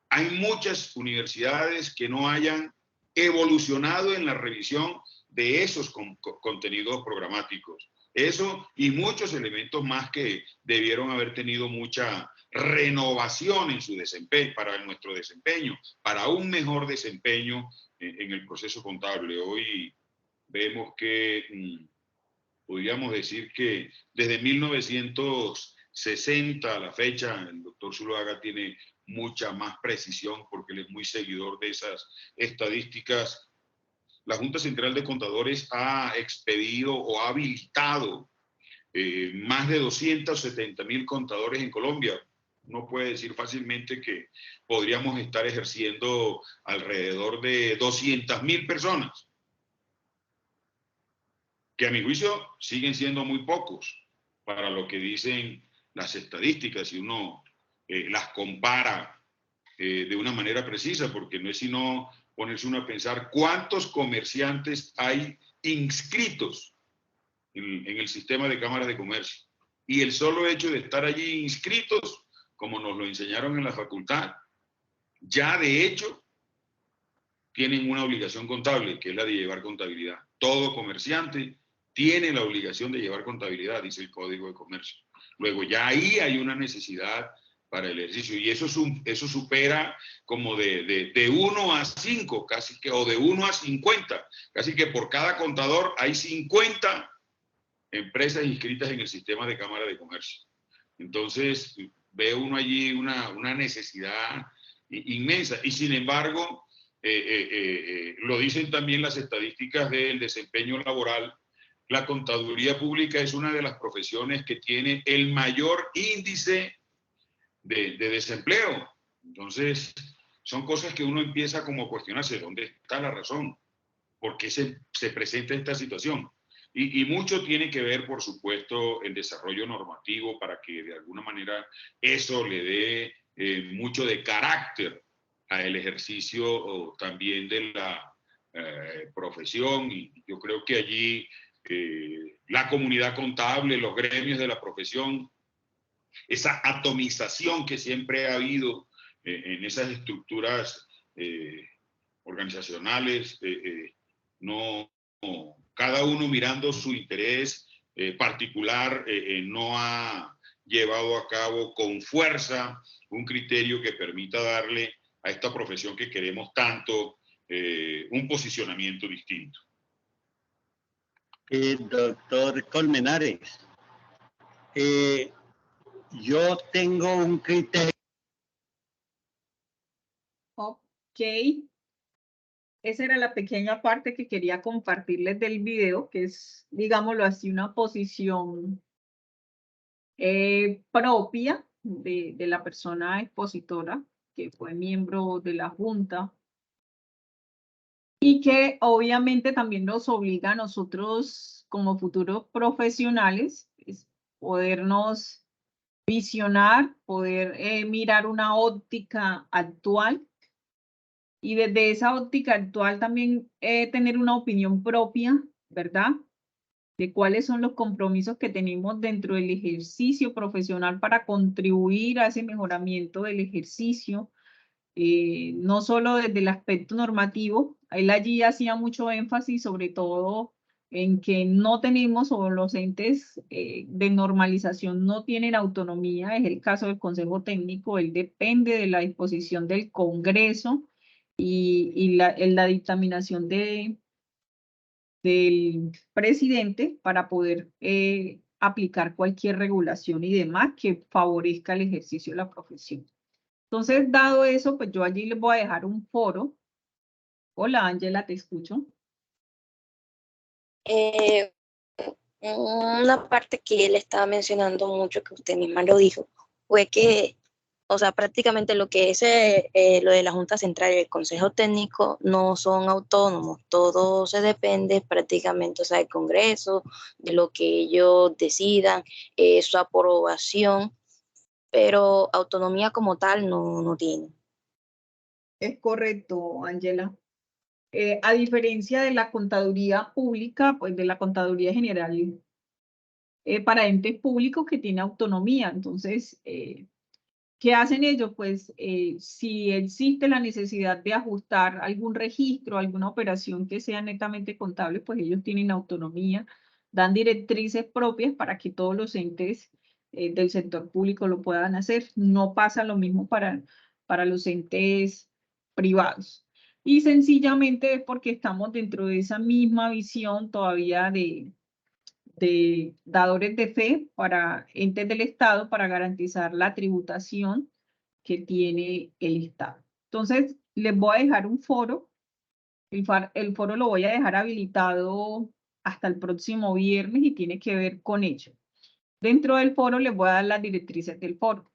hay muchas universidades que no hayan evolucionado en la revisión de esos contenidos programáticos. Eso y muchos elementos más que debieron haber tenido mucha renovación en su desempeño, para nuestro desempeño, para un mejor desempeño en el proceso contable. Hoy vemos que podríamos decir que desde 1960 a la fecha, el doctor Zuluaga tiene mucha más precisión porque él es muy seguidor de esas estadísticas. La Junta Central de Contadores ha expedido o ha habilitado más de 270.000 contadores en Colombia. Uno puede decir fácilmente que podríamos estar ejerciendo alrededor de 200.000 personas, que a mi juicio siguen siendo muy pocos para lo que dicen las estadísticas, si uno las compara de una manera precisa, porque no es sino ponerse uno a pensar cuántos comerciantes hay inscritos en el sistema de cámaras de comercio. Y el solo hecho de estar allí inscritos, como nos lo enseñaron en la facultad, ya de hecho tienen una obligación contable, que es la de llevar contabilidad. Todo comerciante tiene la obligación de llevar contabilidad, dice el Código de Comercio. Luego ya ahí hay una necesidad para el ejercicio, y eso supera como de 1 a 5, casi que, o de 1 a 50, casi que por cada contador hay 50 empresas inscritas en el sistema de Cámara de Comercio. Entonces, ve uno allí una necesidad inmensa, y sin embargo, lo dicen también las estadísticas del desempeño laboral, la contaduría pública es una de las profesiones que tiene el mayor índice de desempleo. Entonces, son cosas que uno empieza como a cuestionarse, ¿dónde está la razón? ¿Por qué se presenta esta situación? Y mucho tiene que ver, por supuesto, el desarrollo normativo para que de alguna manera eso le dé mucho de carácter al ejercicio también de la profesión. Y yo creo que allí la comunidad contable, los gremios de la profesión, esa atomización que siempre ha habido en esas estructuras organizacionales, cada uno mirando su interés particular, no ha llevado a cabo con fuerza un criterio que permita darle a esta profesión que queremos tanto un posicionamiento distinto. Doctor Colmenares, yo tengo un criterio. Ok. Esa era la pequeña parte que quería compartirles del video, que es, digámoslo así, una posición propia de la persona expositora, que fue miembro de la Junta, y que obviamente también nos obliga a nosotros como futuros profesionales podernos visionar, poder mirar una óptica actual, y desde esa óptica actual también tener una opinión propia, ¿verdad? De cuáles son los compromisos que tenemos dentro del ejercicio profesional para contribuir a ese mejoramiento del ejercicio, no solo desde el aspecto normativo. Él allí hacía mucho énfasis sobre todo en que no tenemos, o los entes de normalización no tienen autonomía. Es el caso del Consejo Técnico, él depende de la disposición del Congreso y la dictaminación de del presidente para poder aplicar cualquier regulación y demás que favorezca el ejercicio de la profesión. Entonces, dado eso, pues yo allí les voy a dejar un foro. Hola, Ángela, te escucho. Una parte que él estaba mencionando mucho, que usted misma lo dijo, fue que, o sea, prácticamente lo que es lo de la Junta Central y el Consejo Técnico no son autónomos, todo se depende prácticamente, o sea, del Congreso, de lo que ellos decidan, su aprobación, pero autonomía como tal no tienen. Es correcto, Ángela. A diferencia de la contaduría pública, pues de la contaduría general para entes públicos que tiene autonomía. Entonces, ¿qué hacen ellos? Pues si existe la necesidad de ajustar algún registro, alguna operación que sea netamente contable, pues ellos tienen autonomía, dan directrices propias para que todos los entes del sector público lo puedan hacer. No pasa lo mismo para los entes privados. Y sencillamente es porque estamos dentro de esa misma visión todavía de dadores de fe para entes del Estado para garantizar la tributación que tiene el Estado. Entonces, les voy a dejar un foro. El foro lo voy a dejar habilitado hasta el próximo viernes y tiene que ver con ello. Dentro del foro les voy a dar las directrices del foro.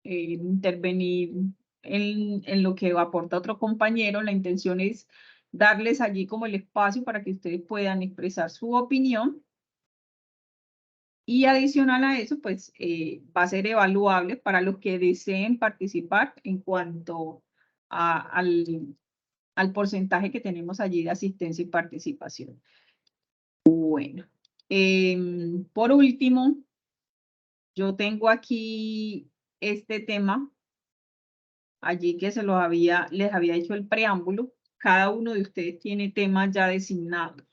Intervenir en lo que aporta otro compañero. La intención es darles allí como el espacio para que ustedes puedan expresar su opinión. Y adicional a eso, pues va a ser evaluable para los que deseen participar en cuanto al porcentaje que tenemos allí de asistencia y participación. Bueno, por último, yo tengo aquí este tema, allí que les había hecho el preámbulo. Cada uno de ustedes tiene temas ya designados.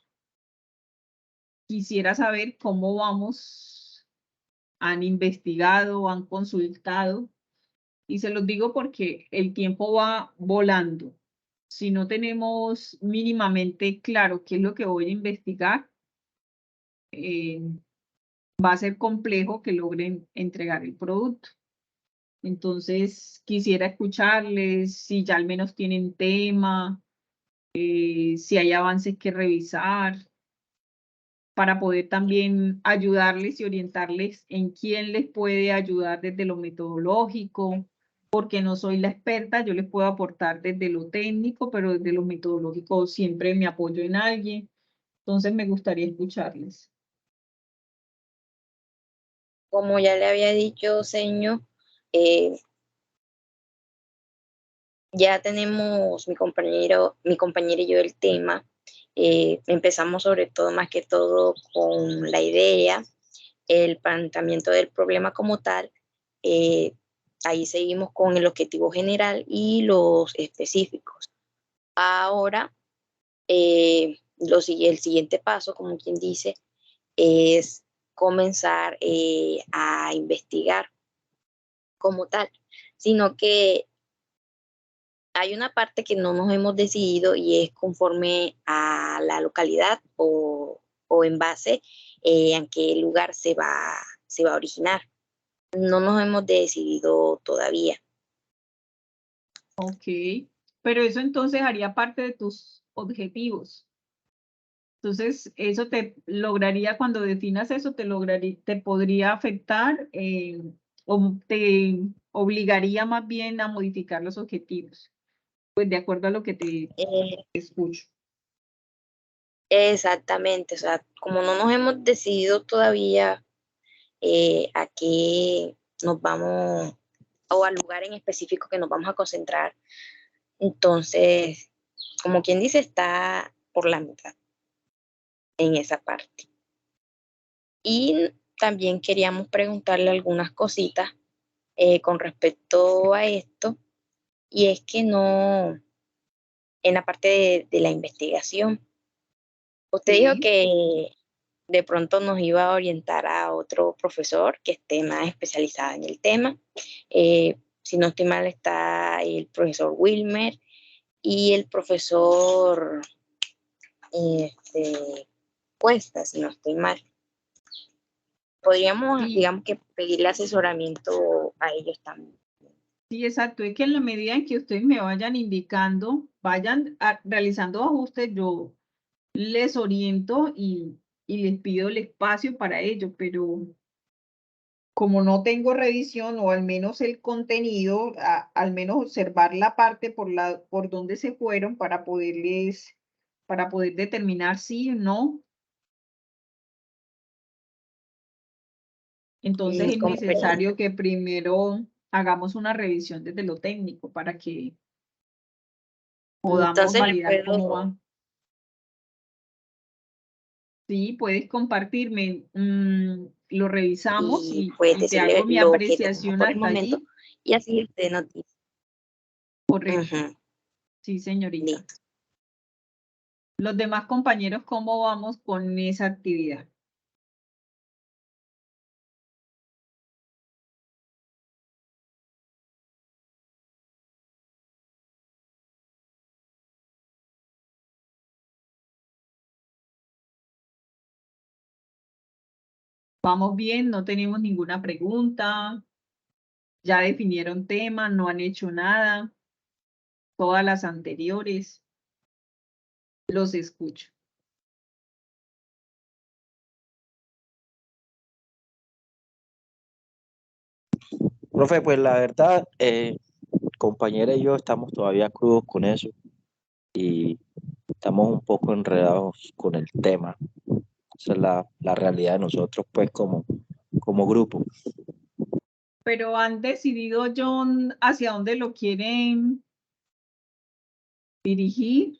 Quisiera saber cómo vamos, han investigado, han consultado. Y se los digo porque el tiempo va volando. Si no tenemos mínimamente claro qué es lo que voy a investigar, va a ser complejo que logren entregar el producto. Entonces, quisiera escucharles si ya al menos tienen tema, si hay avances que revisar, para poder también ayudarles y orientarles en quién les puede ayudar desde lo metodológico, porque no soy la experta, yo les puedo aportar desde lo técnico, pero desde lo metodológico siempre me apoyo en alguien. Entonces me gustaría escucharles. Como ya le había dicho, señor, ya tenemos mi compañera y yo el tema. Empezamos sobre todo, más que todo, con la idea, el planteamiento del problema como tal. Ahí seguimos con el objetivo general y los específicos. Ahora, el siguiente paso, como quien dice, es comenzar a investigar como tal, sino que hay una parte que no nos hemos decidido y es conforme a la localidad o en base a qué lugar se va a originar. No nos hemos decidido todavía. Ok, pero eso entonces haría parte de tus objetivos. Entonces, eso te lograría, cuando definas eso, te podría afectar o te obligaría más bien a modificar los objetivos, pues de acuerdo a lo que te escucho. Exactamente, o sea, como no nos hemos decidido todavía a qué nos vamos, o al lugar en específico que nos vamos a concentrar, entonces, como quien dice, está por la mitad en esa parte. Y también queríamos preguntarle algunas cositas con respecto a esto, y es que no, en la parte de la investigación, usted dijo que de pronto nos iba a orientar a otro profesor que esté más especializado en el tema. Si no estoy mal, está el profesor Wilmer y el profesor cuesta, si no estoy mal. Podríamos, Sí. digamos que pedirle asesoramiento a ellos también. Sí, exacto. Es que en la medida en que ustedes me vayan indicando, vayan realizando ajustes, yo les oriento y les pido el espacio para ello, pero como no tengo revisión o al menos el contenido, al menos observar la parte por donde se fueron para poder determinar sí o no. Entonces es Comprendo. necesario que primero hagamos una revisión desde lo técnico para que podamos Entonces le validar cómo puedo, van. Sí, puedes compartirme, lo revisamos y y pues te hago decirle mi lo que tenemos apreciación por el hasta momento, allí. y así usted nos dice. Correcto, Ujú, sí, señorita. listo. Los demás compañeros, ¿cómo vamos con esa actividad? ¿Vamos bien? ¿No tenemos ninguna pregunta? ¿Ya definieron tema? ¿No han hecho nada? Todas las anteriores. Los escucho. Profe, pues la verdad, compañera y yo estamos todavía crudos con eso y estamos un poco enredados con el tema. Esa es la realidad de nosotros, pues, como grupo. Pero han decidido, John, hacia dónde lo quieren dirigir.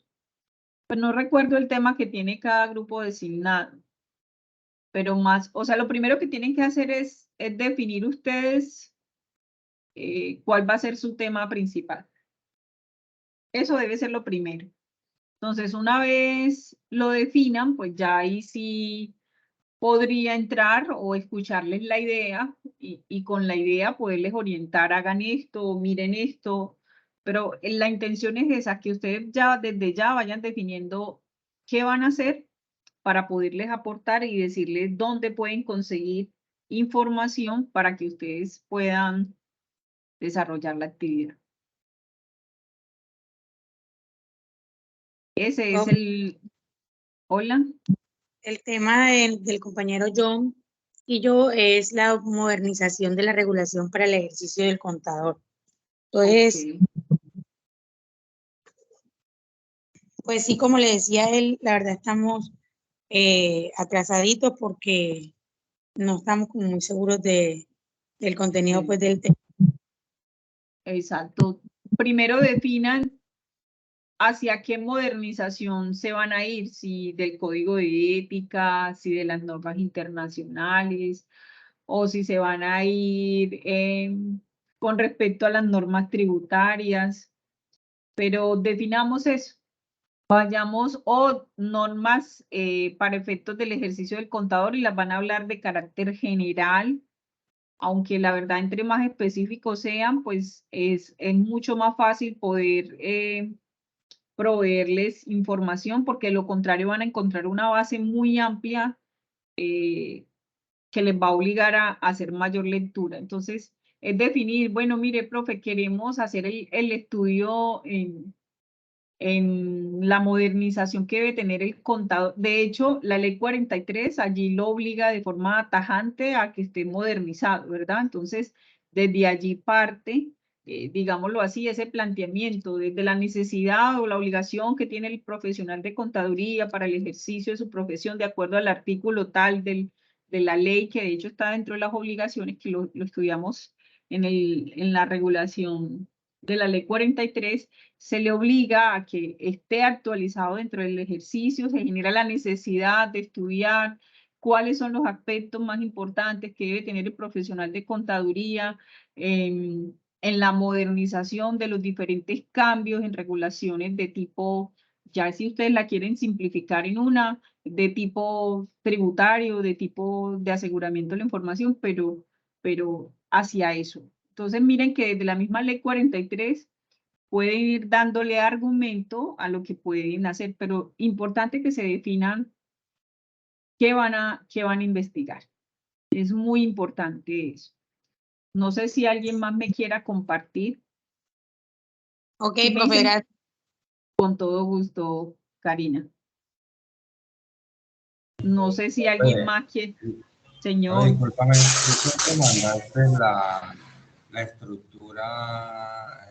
Pues no recuerdo el tema que tiene cada grupo designado. Pero más, o sea, lo primero que tienen que hacer es definir ustedes cuál va a ser su tema principal. Eso debe ser lo primero. Entonces, una vez lo definan, pues ya ahí sí podría entrar o escucharles la idea y con la idea poderles orientar, hagan esto, miren esto, pero la intención es esa, que ustedes ya desde ya vayan definiendo qué van a hacer para poderles aportar y decirles dónde pueden conseguir información para que ustedes puedan desarrollar la actividad. Ese es el... Hola. El tema del compañero John y yo es la modernización de la regulación para el ejercicio del contador. Entonces, Okay. pues sí, como le decía él, la verdad estamos atrasaditos porque no estamos como muy seguros del contenido pues del tema. Exacto. Primero definan hacia qué modernización se van a ir, si del código de ética, si de las normas internacionales, o si se van a ir con respecto a las normas tributarias. Pero definamos eso. Vayamos o normas para efectos del ejercicio del contador y las van a hablar de carácter general, aunque la verdad entre más específicos sean, pues es mucho más fácil poder proveerles información, porque de lo contrario van a encontrar una base muy amplia que les va a obligar a hacer mayor lectura. Entonces, es definir, bueno, mire, profe, queremos hacer el estudio en la modernización que debe tener el contador. De hecho, la ley 43 allí lo obliga de forma tajante a que esté modernizado, ¿verdad? Entonces, desde allí parte, digámoslo así, ese planteamiento, desde la necesidad o la obligación que tiene el profesional de contaduría para el ejercicio de su profesión, de acuerdo al artículo tal de la ley, que de hecho está dentro de las obligaciones, que lo estudiamos en la regulación de la ley 43, se le obliga a que esté actualizado dentro del ejercicio, se genera la necesidad de estudiar cuáles son los aspectos más importantes que debe tener el profesional de contaduría en la modernización de los diferentes cambios en regulaciones de tipo, ya si ustedes la quieren simplificar en una, de tipo tributario, de tipo de aseguramiento de la información, pero hacia eso. Entonces miren que desde la misma ley 43 pueden ir dándole argumento a lo que pueden hacer, pero importante que se definan qué van a investigar. Es muy importante eso. No sé si alguien más me quiera compartir. Ok, Sí, me profe, dicen, gracias. con todo gusto, Karina. No sé si alguien más quiere. Señor. Discúlpame, tú te mandaste la estructura,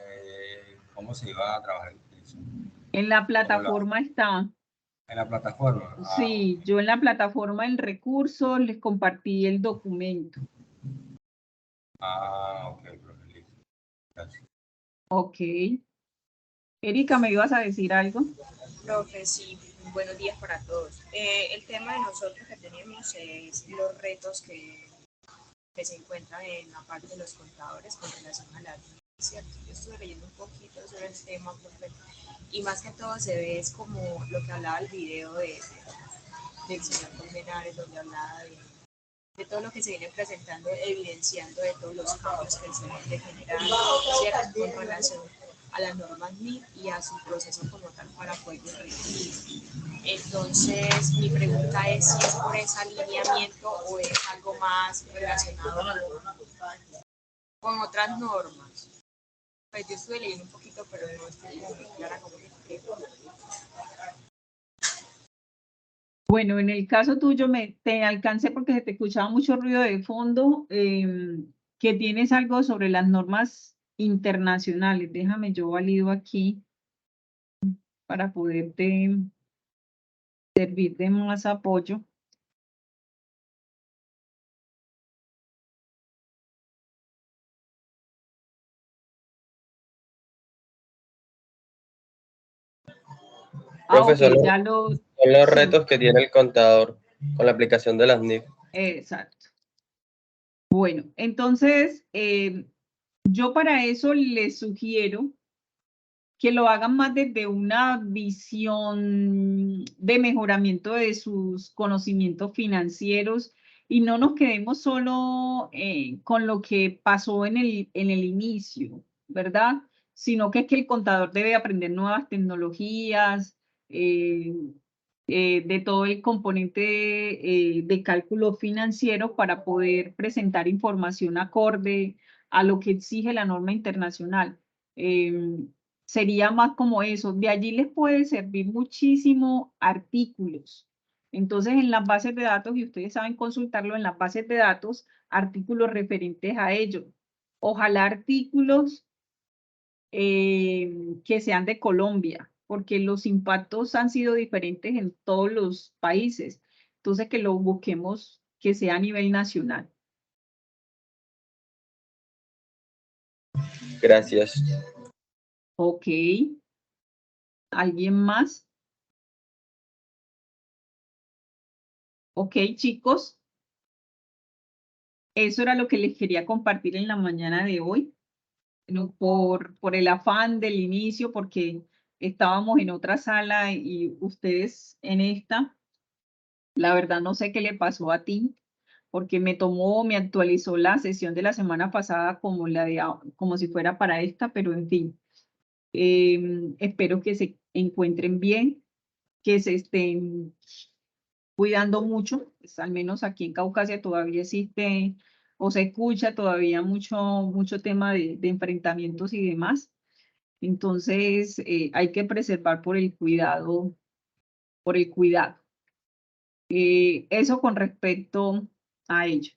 cómo se iba a trabajar eso. En la plataforma está. En la plataforma. Sí, yo en la plataforma del recurso les compartí el documento. Ok, profe, listo. Gracias. Ok. Erika, ¿me ibas a decir algo? Profe, sí, buenos días para todos. El tema de nosotros que tenemos es los retos que se encuentran en la parte de los contadores con relación a la línea, ¿cierto? Yo estuve leyendo un poquito sobre el tema, profe, y más que todo se ve es como lo que hablaba el video del señor Colmenares, donde hablaba de todo lo que se viene presentando, evidenciando de todos los cambios que se vienen generando, ¿cierto? Con relación a las normas MIP y a su proceso como tal para poder corregir. Entonces, mi pregunta es si es por ese alineamiento o es algo más relacionado con otras normas. Pues yo estuve leyendo un poquito, pero no estoy muy clara como que. Bueno, en el caso tuyo te alcancé porque se te escuchaba mucho ruido de fondo, que tienes algo sobre las normas internacionales. Déjame, yo valido aquí para poderte servir de más apoyo. Profesor, Ok, ya son los retos que tiene el contador con la aplicación de las NIF. Exacto. Bueno, entonces, yo para eso les sugiero que lo hagan más desde una visión de mejoramiento de sus conocimientos financieros y no nos quedemos solo con lo que pasó en el inicio, ¿verdad? Sino que es que el contador debe aprender nuevas tecnologías, de todo el componente de cálculo financiero para poder presentar información acorde a lo que exige la norma internacional. Sería más como eso. De allí les puede servir muchísimo artículos. Entonces, en las bases de datos, y ustedes saben consultarlo en las bases de datos, artículos referentes a ello. Ojalá artículos que sean de Colombia, porque los impactos han sido diferentes en todos los países. Entonces, que lo busquemos que sea a nivel nacional. Gracias. Ok. ¿Alguien más? Ok, chicos. Eso era lo que les quería compartir en la mañana de hoy. No, por el afán del inicio, porque estábamos en otra sala y ustedes en esta. La verdad no sé qué le pasó a ti, porque me actualizó la sesión de la semana pasada como si fuera para esta, pero en fin. Espero que se encuentren bien, que se estén cuidando mucho, pues, al menos aquí en Caucasia todavía existe o se escucha todavía mucho tema de enfrentamientos y demás. Entonces, hay que preservar por el cuidado. Eso con respecto a ello.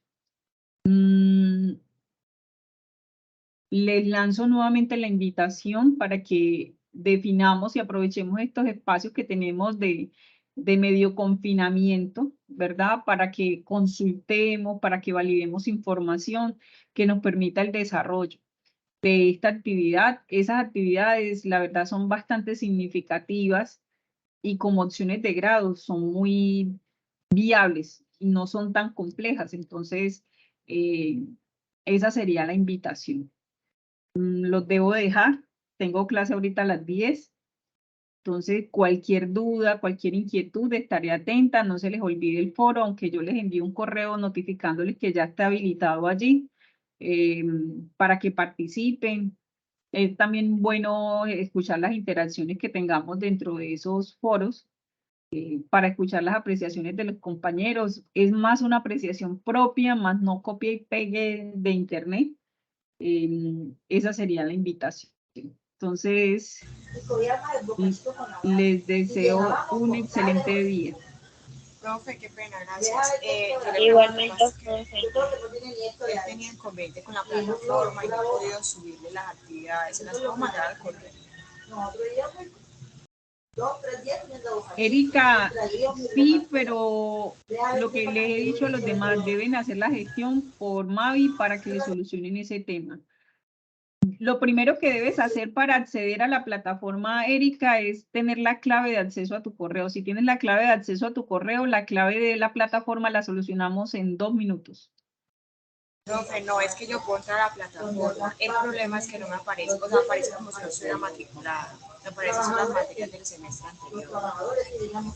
Les lanzo nuevamente la invitación para que definamos y aprovechemos estos espacios que tenemos de medio confinamiento, ¿verdad? Para que consultemos, para que validemos información que nos permita el desarrollo de esta actividad. Esas actividades, la verdad, son bastante significativas y como opciones de grado son muy viables y no son tan complejas. Entonces, esa sería la invitación. Los debo dejar. Tengo clase ahorita a las 10. Entonces, cualquier duda, cualquier inquietud, estaré atenta. No se les olvide el foro, aunque yo les envíe un correo notificándoles que ya está habilitado allí para que participen. Es también bueno escuchar las interacciones que tengamos dentro de esos foros para escuchar las apreciaciones de los compañeros. Es más una apreciación propia, más no copia y pegue de internet. Esa sería la invitación. Entonces, les deseo un excelente día. Profe, qué pena, gracias. Igualmente, Él tenía inconveniente con la plataforma y no he podido subirle las actividades. ¿Se las puedo mandar al correo? Erika, sí, pero lo que les he dicho a los demás, deben hacer la gestión por Mavi para que le solucionen ese tema. Lo primero que debes hacer para acceder a la plataforma, Erika, es tener la clave de acceso a tu correo. Si tienes la clave de acceso a tu correo, la clave de la plataforma la solucionamos en 2 minutos. Profe, no, es que yo puedo entrar a la plataforma. El problema es que no me aparece, o sea, aparece como si no estuviera matriculada. Me aparecen solo las materias del semestre anterior.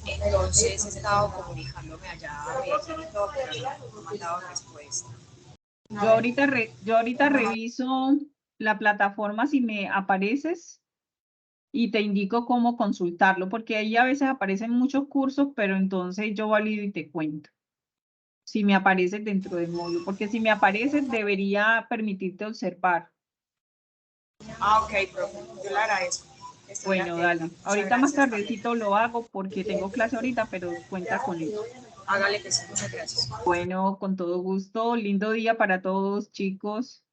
Entonces he estado comunicándome allá a Medellín y todo, pero no me han dado respuesta. Yo ahorita reviso la plataforma si me apareces y te indico cómo consultarlo, porque ahí a veces aparecen muchos cursos, pero entonces yo valido y te cuento. Si me apareces dentro del módulo, porque si me apareces debería permitirte observar. Ah, ok, profe, yo le agradezco. Bueno, dale. Ahorita más tardecito lo hago porque tengo clase ahorita, pero cuenta con eso. Hágale que sí, muchas gracias. Bueno, con todo gusto. Lindo día para todos, chicos.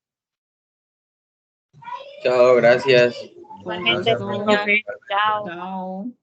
Chao, gracias. Con Igualmente, gusto. señor. Chao. Chao.